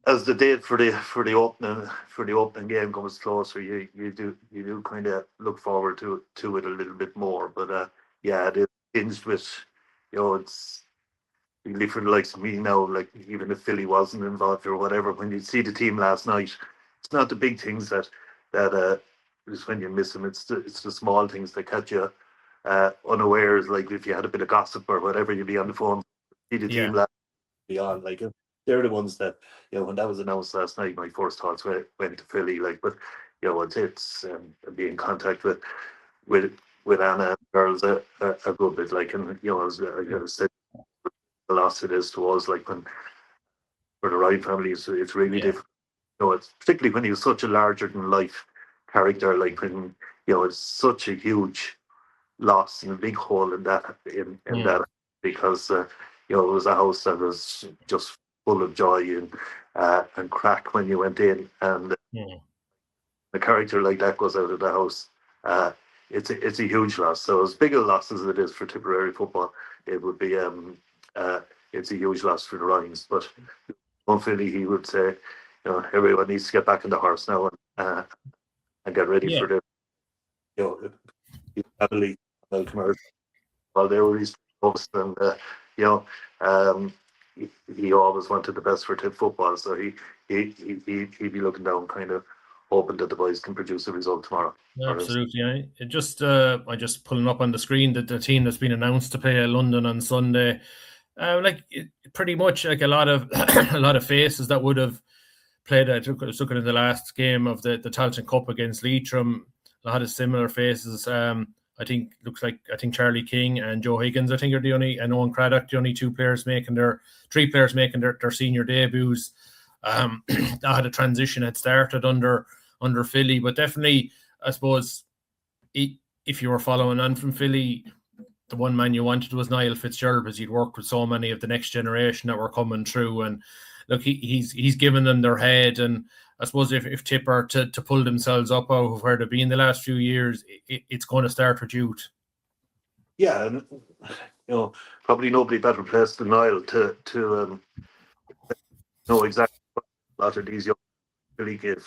as the date for the opening game comes closer, you do kind of look forward to it a little bit more. But it is tinged with, it's really for the likes of me now. Like even if Philly wasn't involved or whatever, when you see the team last night, it's not the big things that is when you miss them. It's the small things that catch you unawares. Like if you had a bit of gossip or whatever, you'd be on the phone, see the team last beyond. Like they're the ones that, when that was announced last night, my first thoughts went to Philly. Like, but it's be in contact with Anna and girls a good bit. Like, and as I said, the loss it is to us. Like when for the Ryan family, it's really difficult. It's particularly when he was such a larger than life character. Like when it's such a huge loss and a big hole in that because it was a house that was just full of joy and crack when you went in, and a character like that goes out of the house. It's a huge loss. So as big a loss as it is for Tipperary football, it would be it's a huge loss for the Ryans. But hopefully he would say, everyone needs to get back in the horse now and get ready for his family commercial while they were his clubs, and you know, um, he always wanted the best for Tipp football, so he'd be looking down, kind of hoping that the boys can produce a result tomorrow. Absolutely. I just pulling up on the screen that the team that's been announced to play London on Sunday. Pretty much like a lot of a lot of faces that would have played. I took it in the last game of the Tailteann Cup against Leitrim. A lot of similar faces. I think Charlie King and Joe Higgins, I think, are the only, and Owen Craddock, the only three players making their senior debuts. The transition had started under Philly, but definitely, I suppose, if you were following on from Philly, the one man you wanted was Niall Fitzgerald, because he'd worked with so many of the next generation that were coming through, and look, he's given them their head. And I suppose if Tipp are to pull themselves up out of where they've been the last few years, it's going to start with youth. Yeah, and probably nobody better placed than Niall to know exactly what a lot of these young really give.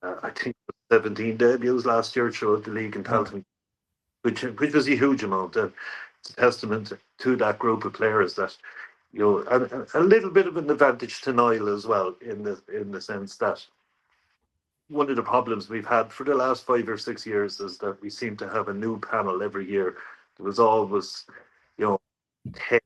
I think 17 debuts last year throughout the league in Tailteann, which was a huge amount. It's a testament to that group of players that, and a little bit of an advantage to Niall as well, in the sense that one of the problems we've had for the last 5 or 6 years is that we seem to have a new panel every year. There was always, 10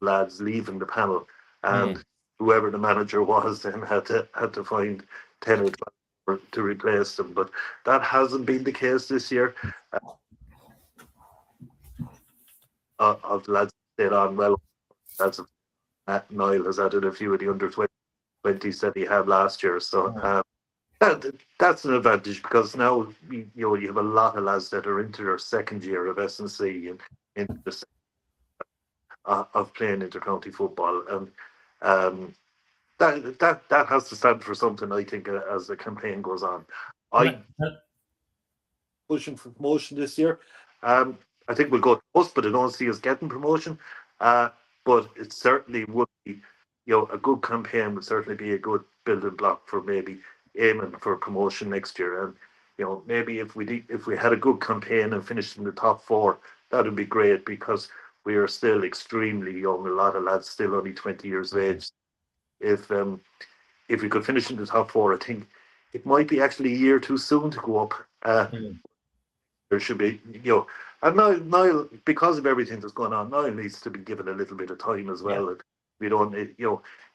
lads leaving the panel, and whoever the manager was then had to find 10 or 12 to replace them. But that hasn't been the case this year. Of the lads stayed on well. Niall has added a few of the under 20s that he had last year, so that's an advantage, because now you have a lot of lads that are into their second year of S&C and into the of playing intercounty football, and that has to stand for something, I think, as the campaign goes on. Pushing for promotion this year. I think we'll go close, but I don't see us getting promotion. But it certainly would be, a good campaign would certainly be a good building block for maybe aiming for promotion next year. And maybe if we had a good campaign and finished in the top 4, that would be great, because we are still extremely young. A lot of lads still only 20 years of age. If we could finish in the top 4, I think it might be actually a year too soon to go up. There should be, and Niall, because of everything that's going on, Niall needs to be given a little bit of time as well. And we don't,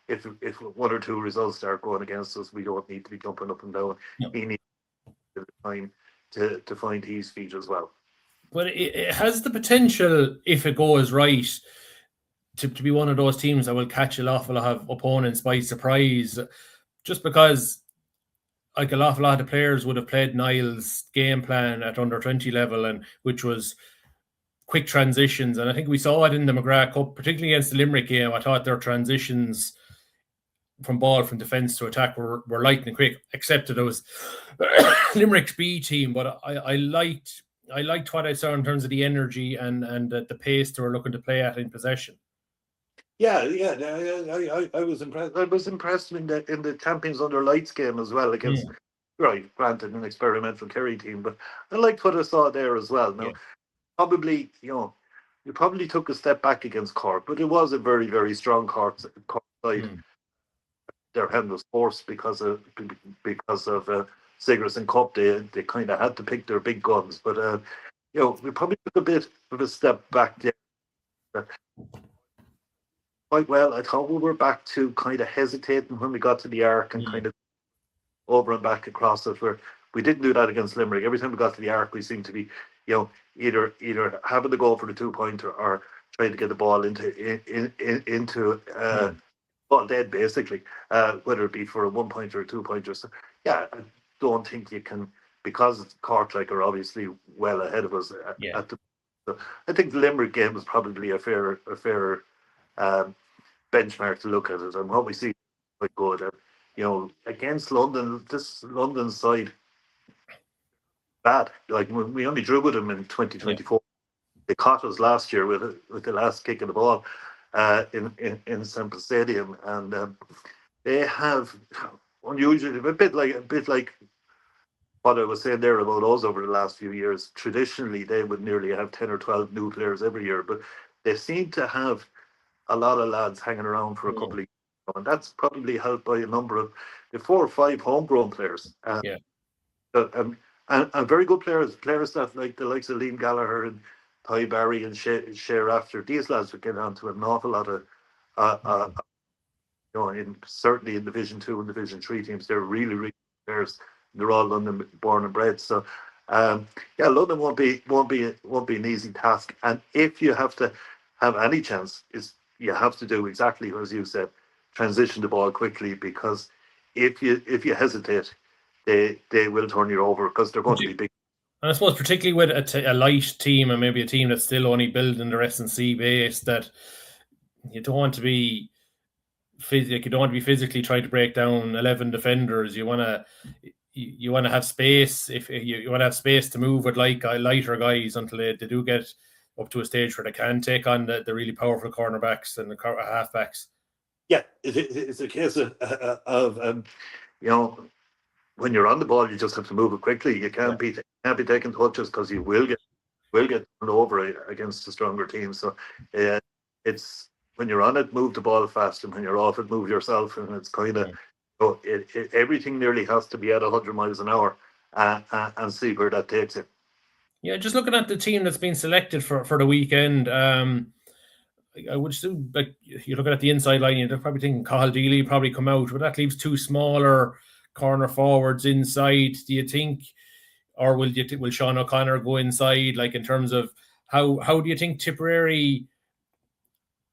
if 1 or 2 results start going against us, we don't need to be jumping up and down. He needs time to find his feet as well. But it has the potential, if it goes right, to be one of those teams that will catch an awful lot of opponents by surprise, just because, like, a lot of the players would have played Niall's game plan at under 20 level, and which was quick transitions. And I think we saw it in the McGrath Cup, particularly against the Limerick game. I thought their transitions from defence to attack were lightning quick, except that it was Limerick's B team. But I liked what I saw in terms of the energy and the pace they were looking to play at in possession. Yeah. I was impressed. I was impressed in the Champions Under Lights game as well against, right, granted an experimental Kerry team, but I liked what I saw there as well. Now, probably, you probably took a step back against Cork, but it was a very, very strong Cork side. Their hand was forced because of Sigerson Cup. They kind of had to pick their big guns, but we probably took a bit of a step back there. Quite well. I thought we were back to kind of hesitating when we got to the arc and kind of over and back across it, where we didn't do that against Limerick. Every time we got to the arc, we seemed to be, either having to go for the 2-pointer or trying to get the ball into ball dead, basically, whether it be for a 1-pointer or a 2-pointer. So I don't think you can, because Cork are obviously well ahead of us at the. So I think the Limerick game was probably a fair benchmark to look at it, and what we see quite good. Against London, this London side bad. Like, we only drew with them in 2024. They caught us last year with the last kick of the ball in Semple Stadium, and they have unusually a bit like what I was saying there about us over the last few years, traditionally they would nearly have 10 or 12 new players every year, but they seem to have a lot of lads hanging around for a couple of years. And that's probably helped by a number of the 4 or 5 homegrown players. Yeah. And very good players that like the likes of Liam Gallagher and Ty Barry and Share after. These lads would get onto an awful lot of, certainly in Division 2 and Division 3 teams, they're really, really good players. They're all London born and bred. So, London won't be an easy task. And if you have to have any chance, you have to do exactly as you said, transition the ball quickly, because if you hesitate, they will turn you over because they're going to be big. And I suppose particularly with a light team and maybe a team that's still only building the S&C base, that you don't want to be physically trying to break down 11 defenders. You want to have space. If you want to have space to move with lighter guys until they do get up to a stage where they can take on the really powerful cornerbacks and the halfbacks. Yeah, it's a case of when you're on the ball, you just have to move it quickly. You can't be taking touches because you will get turned over against the stronger team. So it's when you're on it, move the ball fast, and when you're off it, move yourself. And it's kind of everything nearly has to be at 100 miles an hour, and see where that takes it. Yeah, just looking at the team that's been selected for the weekend, I would assume, like, you're looking at the inside line, you're probably thinking Cathal Deely probably come out, but that leaves 2 smaller corner forwards inside. Do you think, or will Sean O'Connor go inside? Like, in terms of how do you think Tipperary,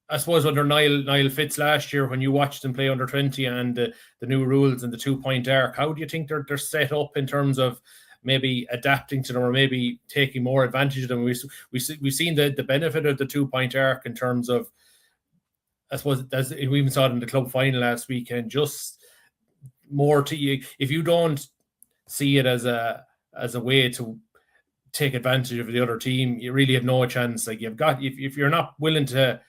I suppose under Niall Fitz last year, when you watched them play under 20 and the new rules and the 2-point arc, how do you think they're set up in terms of maybe adapting to them or maybe taking more advantage of them? We've seen the benefit of the 2-point arc in terms of, I suppose, as we even saw it in the club final last weekend, just more to you. If you don't see it as a way to take advantage of the other team, you really have no chance. Like, if you're not willing to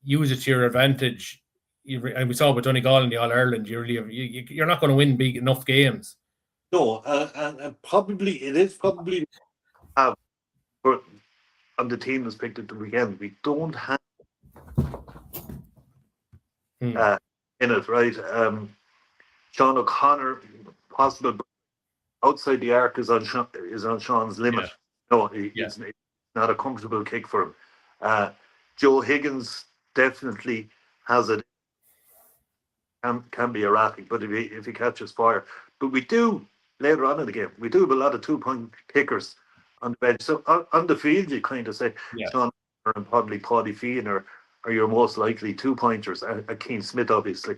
use it to your advantage, and we saw with Donegal in the All-Ireland, you're not going to win big enough games. No, and probably it is probably on the team that's picked at the weekend. We don't have in it, right? Sean O'Connor, possible, but outside the arc is on Sean's limit. Yeah. No, it's not a comfortable kick for him. Joe Higgins definitely has it. Can be erratic, but if he catches fire, but we do later on in the game, we do have a lot of 2-point kickers on the bench. So on the field, you kind of say Sean and probably Paddy Feehan are your most likely 2-pointers. Keane Smith, obviously,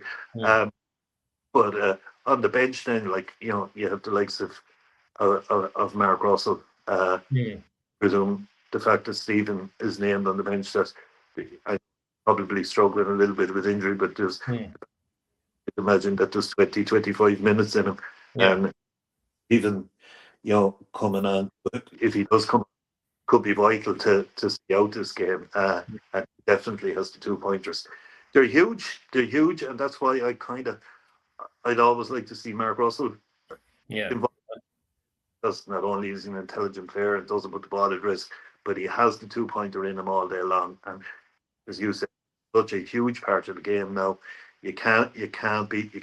but on the bench, then, like, you have the likes of Mark Russell. Presume the fact that Stephen is named on the bench, that I probably struggling a little bit with injury, but there's imagine that there's 20-25 minutes in him, and even coming on, if he does come, could be vital to see out this game. And definitely has the 2-pointers. They're huge, and that's why I'd always like to see Mark Russell involved. Because not only is he an intelligent player and doesn't put the ball at risk, but he has the 2-pointer in him all day long. And as you said, such a huge part of the game now. You can't beat.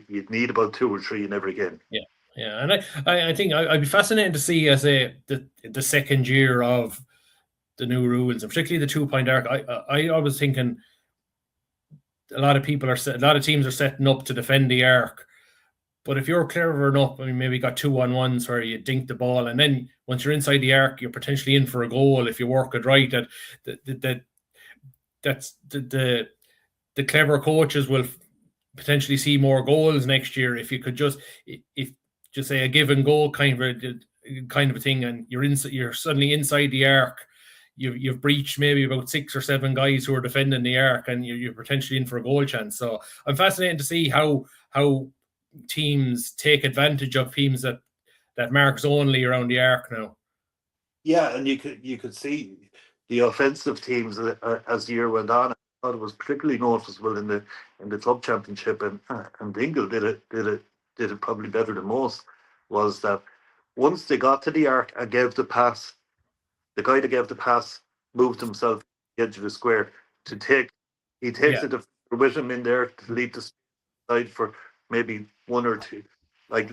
You'd need about 2 or 3 in every game. Yeah, and I think I'd be fascinated to see the second year of the new rules, and particularly the 2-point arc. I was thinking a lot of teams are setting up to defend the arc, but if you're clever enough, I mean, maybe got 2-on-1s where you dink the ball, and then once you're inside the arc, you're potentially in for a goal if you work it right. That's the clever coaches will potentially see more goals next year if you could just say a give and go kind of a thing, and you're suddenly inside the arc. You've breached maybe about 6 or 7 guys who are defending the arc, and you're potentially in for a goal chance. So I'm fascinated to see how teams take advantage of teams that marks only around the arc now. Yeah, and you could see the offensive teams as the year went on. I thought it was particularly noticeable in the club championship, and Dingle did it probably better than most. Was that once they got to the arc and gave the pass, the guy that gave the pass moved himself to the edge of the square to take. He takes Yeah. it with him in there to lead the side for maybe one or two. Like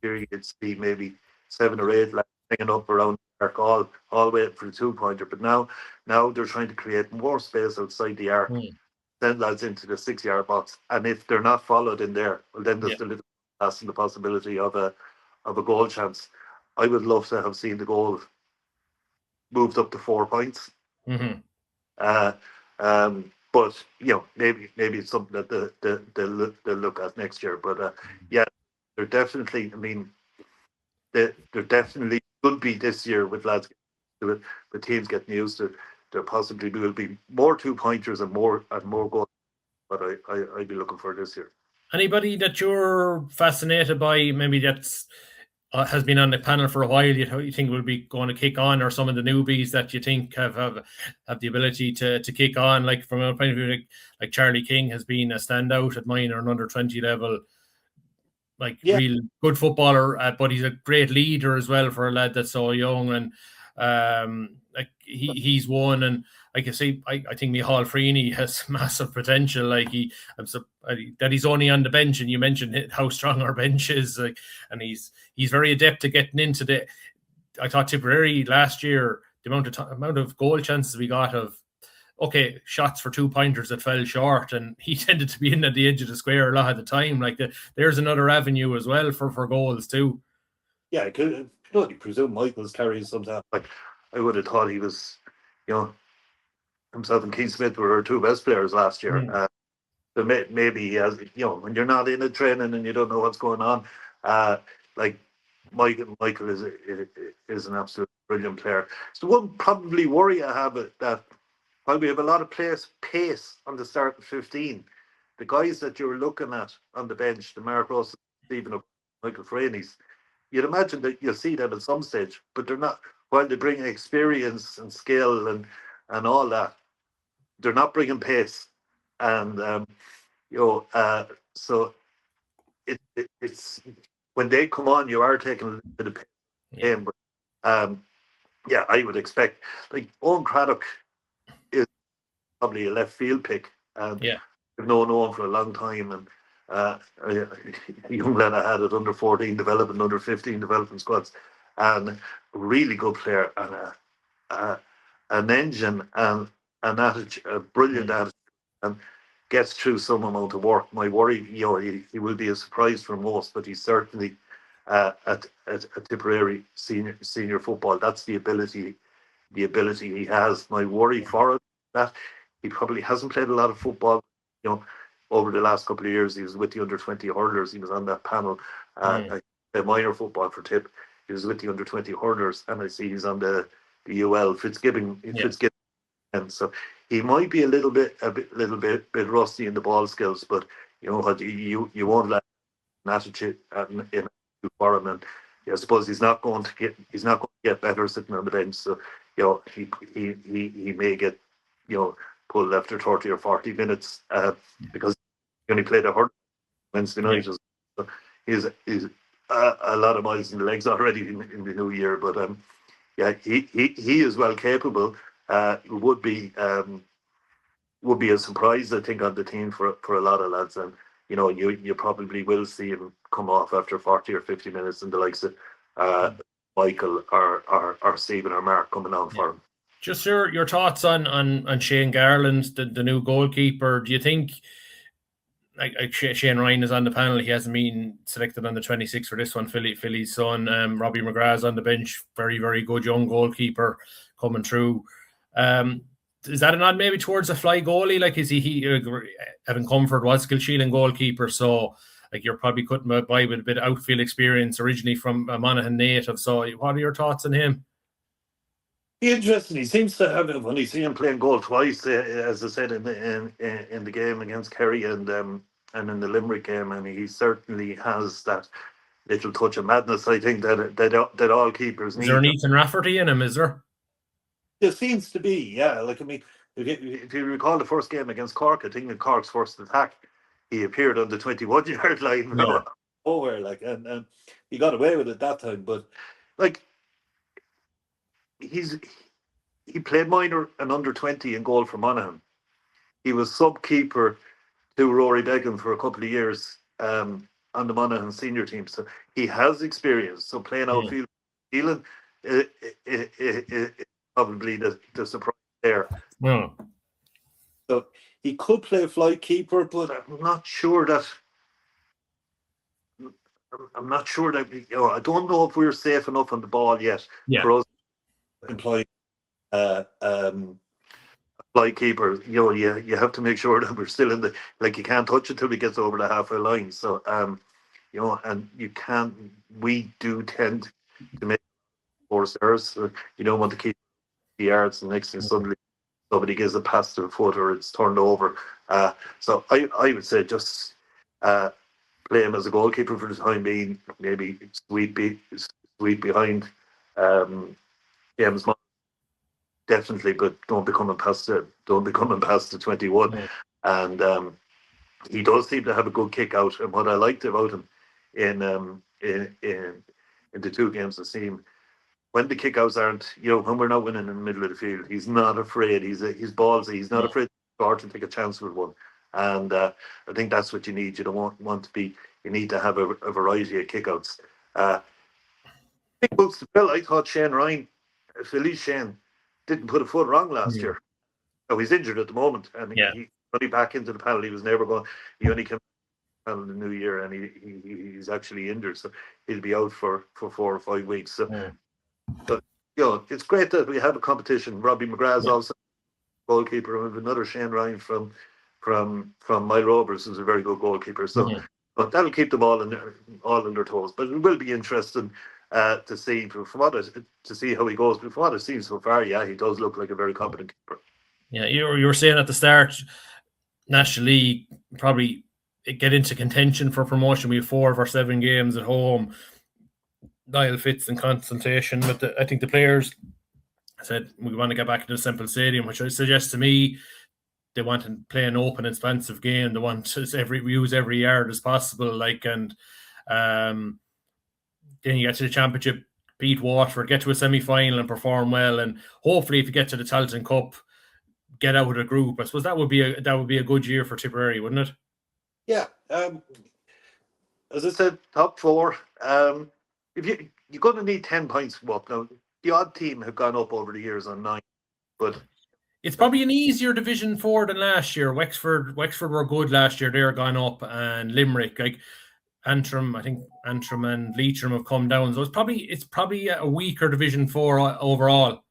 here you'd see maybe 7 or 8 lads hanging up around the arc, all waiting for the 2-pointer. But now they're trying to create more space outside the arc, send lads into the 6-yard box, and if they're not followed in there, well, then there's the little pass and the possibility of a goal chance. I would love to have seen the goal moved up to 4 points. Mm-hmm. But maybe it's something that they'll look at next year. But yeah, they're definitely. I mean, there definitely could be this year with lads to it, the teams getting used to it. There possibly will be more 2-pointers and more goals. But I'd be looking for this year. Anybody that you're fascinated by, maybe that's has been on the panel for a while, you think will be going to kick on, or some of the newbies that you think have the ability to kick on, like from a point of view, like Charlie King has been a standout at minor and under 20 level, real good footballer, but he's a great leader as well for a lad that's so young, and he's one, and like I say, I think Micheál Freeney has massive potential. That he's only on the bench, and you mentioned how strong our bench is, and he's very adept at getting into the. I thought Tipperary last year, the amount of goal chances we got of shots for 2-pointers that fell short, and he tended to be in at the edge of the square a lot of the time. There's another avenue as well for goals too. Yeah, I could only presume Michael's carrying some that. I would have thought he was, himself and Keane Smith were our 2 best players last year. So maybe he has, when you're not in a training and you don't know what's going on, Michael is an absolute brilliant player. So one probably worry I have that while we have a lot of pace on the start of 15, the guys that you're looking at on the bench, the Mark Ross, Stephen, Michael Freeney's, you'd imagine that you'll see them at some stage, but they're not. While they bring experience and skill and all that, they're not bringing pace, and so it's when they come on, you are taking a little bit of pace in, but I would expect Owen Craddock is probably a left field pick, and we've known Owen for a long time, and a young lad I had at under 14 development, under 15 development squads, and a really good player, and an engine and an attitude, a brilliant attitude, and gets through some amount of work. My worry, he will be a surprise for most, but he's certainly at Tipperary senior football. That's the ability he has. My worry for it that he probably hasn't played a lot of football, over the last couple of years. He was with the under 20 hurlers. He was on that panel. A minor football for Tipp. He was with the under 20 hurlers, and I see he's on the UL Fitzgibbon. And so he might be a little bit rusty in the ball skills, but you know what, you won't let an attitude in for him, and I suppose he's not going to get better sitting on the bench. So he may get pulled after 30 or 40 minutes because he only played a hurt Wednesday night. So he's a lot of miles in the legs already in the new year, but he is well capable. Would be a surprise, I think, on the team for a lot of lads, and you probably will see him come off after 40 or 50 minutes, and the likes of Michael or Stephen or Mark coming on for him. Just your thoughts on Shane Garland, the new goalkeeper. Do you think, like Shane Ryan is on the panel, he hasn't been selected on the 26 for this one, Philly's son. Robbie McGrath's on the bench, very, very good young goalkeeper coming through. Is that a nod maybe towards a fly goalie? Like, is he Evan Comfort was Kilsheelan goalkeeper, so like you're probably cutting by with a bit of outfield experience originally from a Monaghan native. So what are your thoughts on him? Interesting. He seems to have it when you see him playing goal twice, as I said in the game against Kerry and in the Limerick game, and he certainly has that little touch of madness. I think that all keepers need. Is there an Ethan Rafferty in him? Is there? There seems to be, yeah. Like, I mean, if you recall the first game against Cork, I think in Cork's first attack, he appeared on the 21-yard line. nowhere, like, and he got away with it that time. But like, he played minor and under 20 in goal for Monaghan. He was sub keeper to Rory Beggan for a couple of years on the Monaghan senior team. So he has experience. So playing outfield, Keelan, is probably the surprise there. No. So he could play fly keeper, but I'm not sure that. I'm not sure that I don't know if we're safe enough on the ball yet for us employing fly keeper. You have to make sure that we're still in the, like, you can't touch it till it gets over the halfway line. So and you can't. We do tend to make force errors. So you don't want to keep the yards, and next thing suddenly somebody gives a pass to the foot or it's turned over. So I would say just play him as a goalkeeper for the time being. Maybe sweep behind James, definitely, but don't be coming past the 21. And he does seem to have a good kick out. And what I liked about him in the two games I've seen, when the kickouts aren't, when we're not winning in the middle of the field, he's not afraid. He's ballsy. He's not afraid to take a chance with one. And I think that's what you need. You don't want to be. You need to have a variety of kickouts. Big boots to fill. I thought Shane Ryan, Felice Shane, didn't put a foot wrong last year. Oh, he's injured at the moment, and he's only back into the panel. He was never going. He only came in the new year, and he's actually injured, so he'll be out for 4 or 5 weeks. So, but it's great that we have a competition. Robbie McGrath's also goalkeeper, and we have another Shane Ryan from Mile Rovers, who's a very good goalkeeper. So, but that'll keep them all in their toes. But it will be interesting to see to see how he goes. But from what I've seen so far, he does look like a very competent keeper. Yeah, you were saying at the start, National League probably get into contention for promotion. We have 4 of our 7 games at home. Niall Fitz in consultation with I think the players said we want to get back into the Semple Stadium, which suggests to me they want to play an open, expansive game. They want to use every yard as possible. And then you get to the championship, beat Waterford, get to a semi-final and perform well, and hopefully if you get to the Tailteann Cup, get out of the group. I suppose that would be a good year for Tipperary, wouldn't it? Yeah. As I said, top 4. If you're going to need 10 points to go up now. The odd team have gone up over the years on 9, but it's probably an easier Division 4 than last year. Wexford were good last year; they're gone up, and Limerick, like Antrim, I think Antrim and Leitrim have come down. So it's probably a weaker Division 4 overall.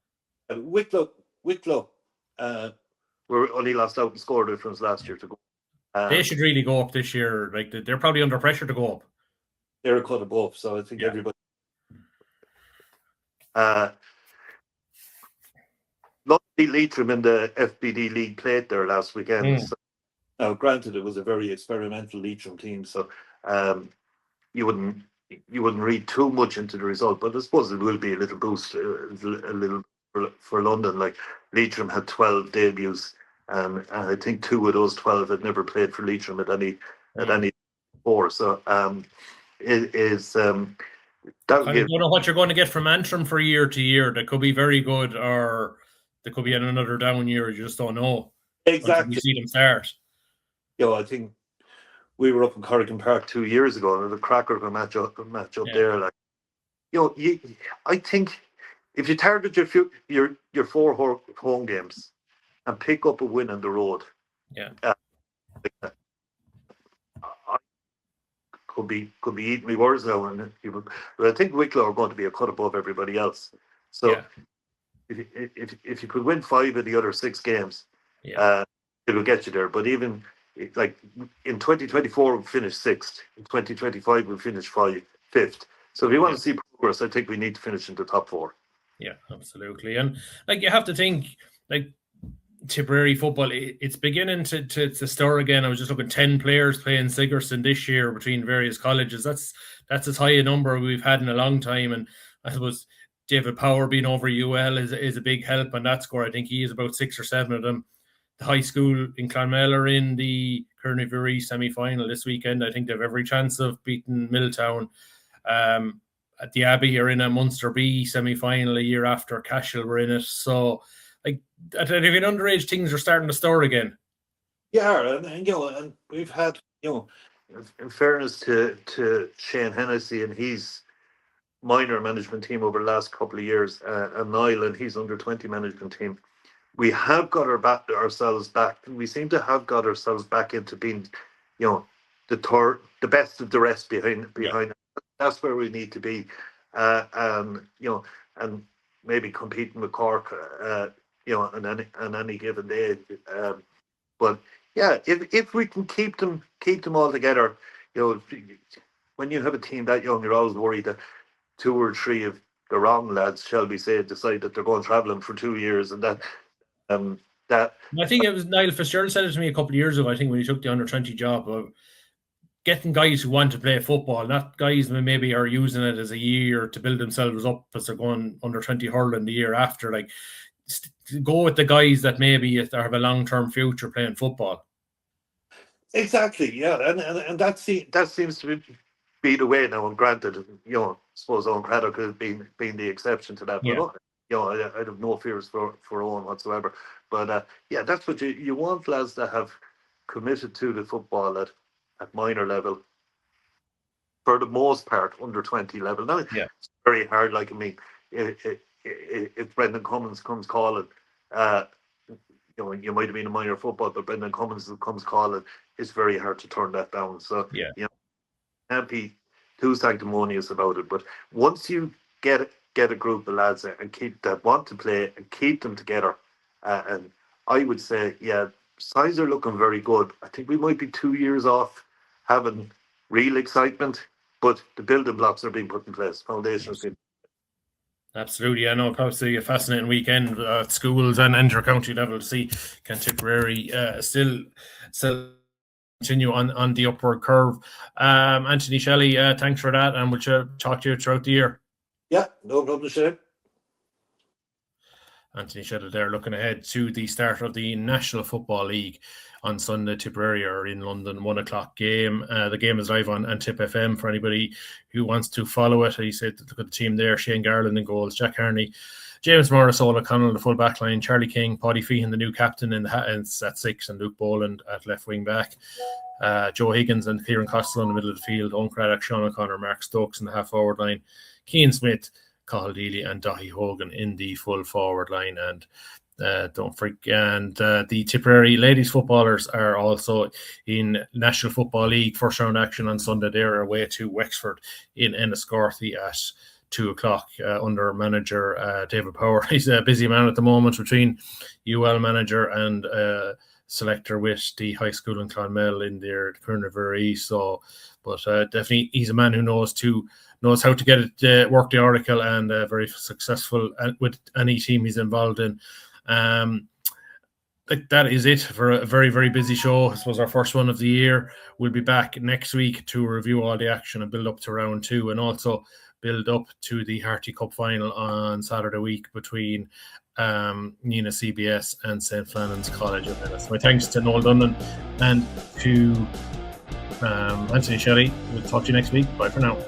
Wicklow were only lost out in score difference last year to go. They should really go up this year. Like they're probably under pressure to go up. They're a cut above, so I think everybody. Luckily, Leitrim in the FBD League played there last weekend. So, now, granted, it was a very experimental Leitrim team, so you wouldn't read too much into the result, but I suppose it will be a little boost, a little for London. Like Leitrim had 12 debuts, and I think 2 of those 12 had never played for Leitrim at any before. So it is. I don't know what you're going to get from Antrim for year to year. That could be very good, or there could be another down year. You just don't know. Exactly. You see them start. I think we were up in Corrigan Park 2 years ago, and the cracker of a match up there. Like, I think if you target your 4 home games and pick up a win on the road, could be eating me words now, but I think Wicklow are going to be a cut above everybody else. So if you could win 5 of the other 6 games, it'll get you there. But even like in 2024 we'll finish 6th, in 2025 we'll finish 5th. So if you want to see progress, I think we need to finish in the top 4. Yeah, absolutely. And like you have to think, like Tipperary football, it's beginning to stir again. I was just looking, 10 players playing Sigerson this year between various colleges. That's as high a number we've had in a long time. And I suppose David Power being over UL is a big help on that score. I think he is about 6 or 7 of them. The high school in Clonmel are in, the Kernebury semi-final this weekend. I think they have every chance of beating Milltown. At the Abbey are in a Munster B semi-final a year after Cashel were in it. So, like, I think in underage things are starting to stir again. Yeah, and we've had, in fairness to Shane Hennessy and his minor management team over the last couple of years, and Niall and his under-20 management team, we have got ourselves back. We seem to have got ourselves back into being, the best of the rest behind. Yeah. That's where we need to be, and maybe competing with Cork, on any given day. But yeah, if we can keep them all together, when you have a team that young, you're always worried that 2 or 3 of the wrong lads, shall we say, decide that they're going travelling for 2 years, and that. I think it was Niall Fitzgerald said it to me a couple of years ago. I think when he took the under-20 job, of getting guys who want to play football, not guys who maybe are using it as a year to build themselves up as they're going under-20 hurling the year after. Like, go with the guys that maybe have a long-term future playing football. Exactly, yeah, and that seems to be the way now. And granted, I suppose Owen Craddock has been the exception to that. Yeah. But I have no fears for Owen whatsoever. But that's what you want, lads that have committed to the football at minor level, for the most part, under 20 level. Now, it's very hard. Like, I mean, if Brendan Cummins comes calling, you might have been a minor football, but Brendan Cummins comes calling, it's very hard to turn that down. So, can't be too sanctimonious about it. But once you get a group of lads and keep that want to play and keep them together, and I would say, signs are looking very good. I think we might be 2 years off having real excitement, but the building blocks are being put in place. Foundations. Absolutely, I know. Probably a fascinating weekend at schools and inter-county level to see can Tipperary still continue on the upward curve. Anthony Shelley, thanks for that, and we'll talk to you throughout the year. Yeah, no problem, Shane. Anthony Shelley there, looking ahead to the start of the National Football League on Sunday. Tipperary are in London, 1 o'clock game. The game is live on Tipp FM for anybody who wants to follow it. He said, look at the team there: Shane Garland in goals, Jack Harney, James Morris, Ola Connell, the full back line, Charlie King, Paddy Feehan, the new captain at 6, and Luke Boland at left wing back. Joe Higgins and Kieran Costello in the middle of the field, Owen Craddock, Sean O'Connor, Mark Stokes in the half forward line, Keane Smith, Cathal Deely and Dahi Hogan in the full forward line. And don't forget, the Tipperary ladies footballers are also in National Football League first round action on Sunday. They're away to Wexford in Enniscorthy at 2 o'clock under manager David Power. He's a busy man at the moment between UL manager and selector with the high school in Clonmel in their Kernebury. So, but definitely he's a man who knows how to get it work the oracle, and very successful with any team he's involved in. That is it for a very, very busy show. This was our first one of the year. We'll be back next week to review all the action and build up to round 2, and also build up to the Harty Cup final on Saturday week between Nina CBS and St. Flannan's College of Ennis. My thanks to Noel Dunnan and to Anthony Shelley. We'll talk to you next week. Bye for now.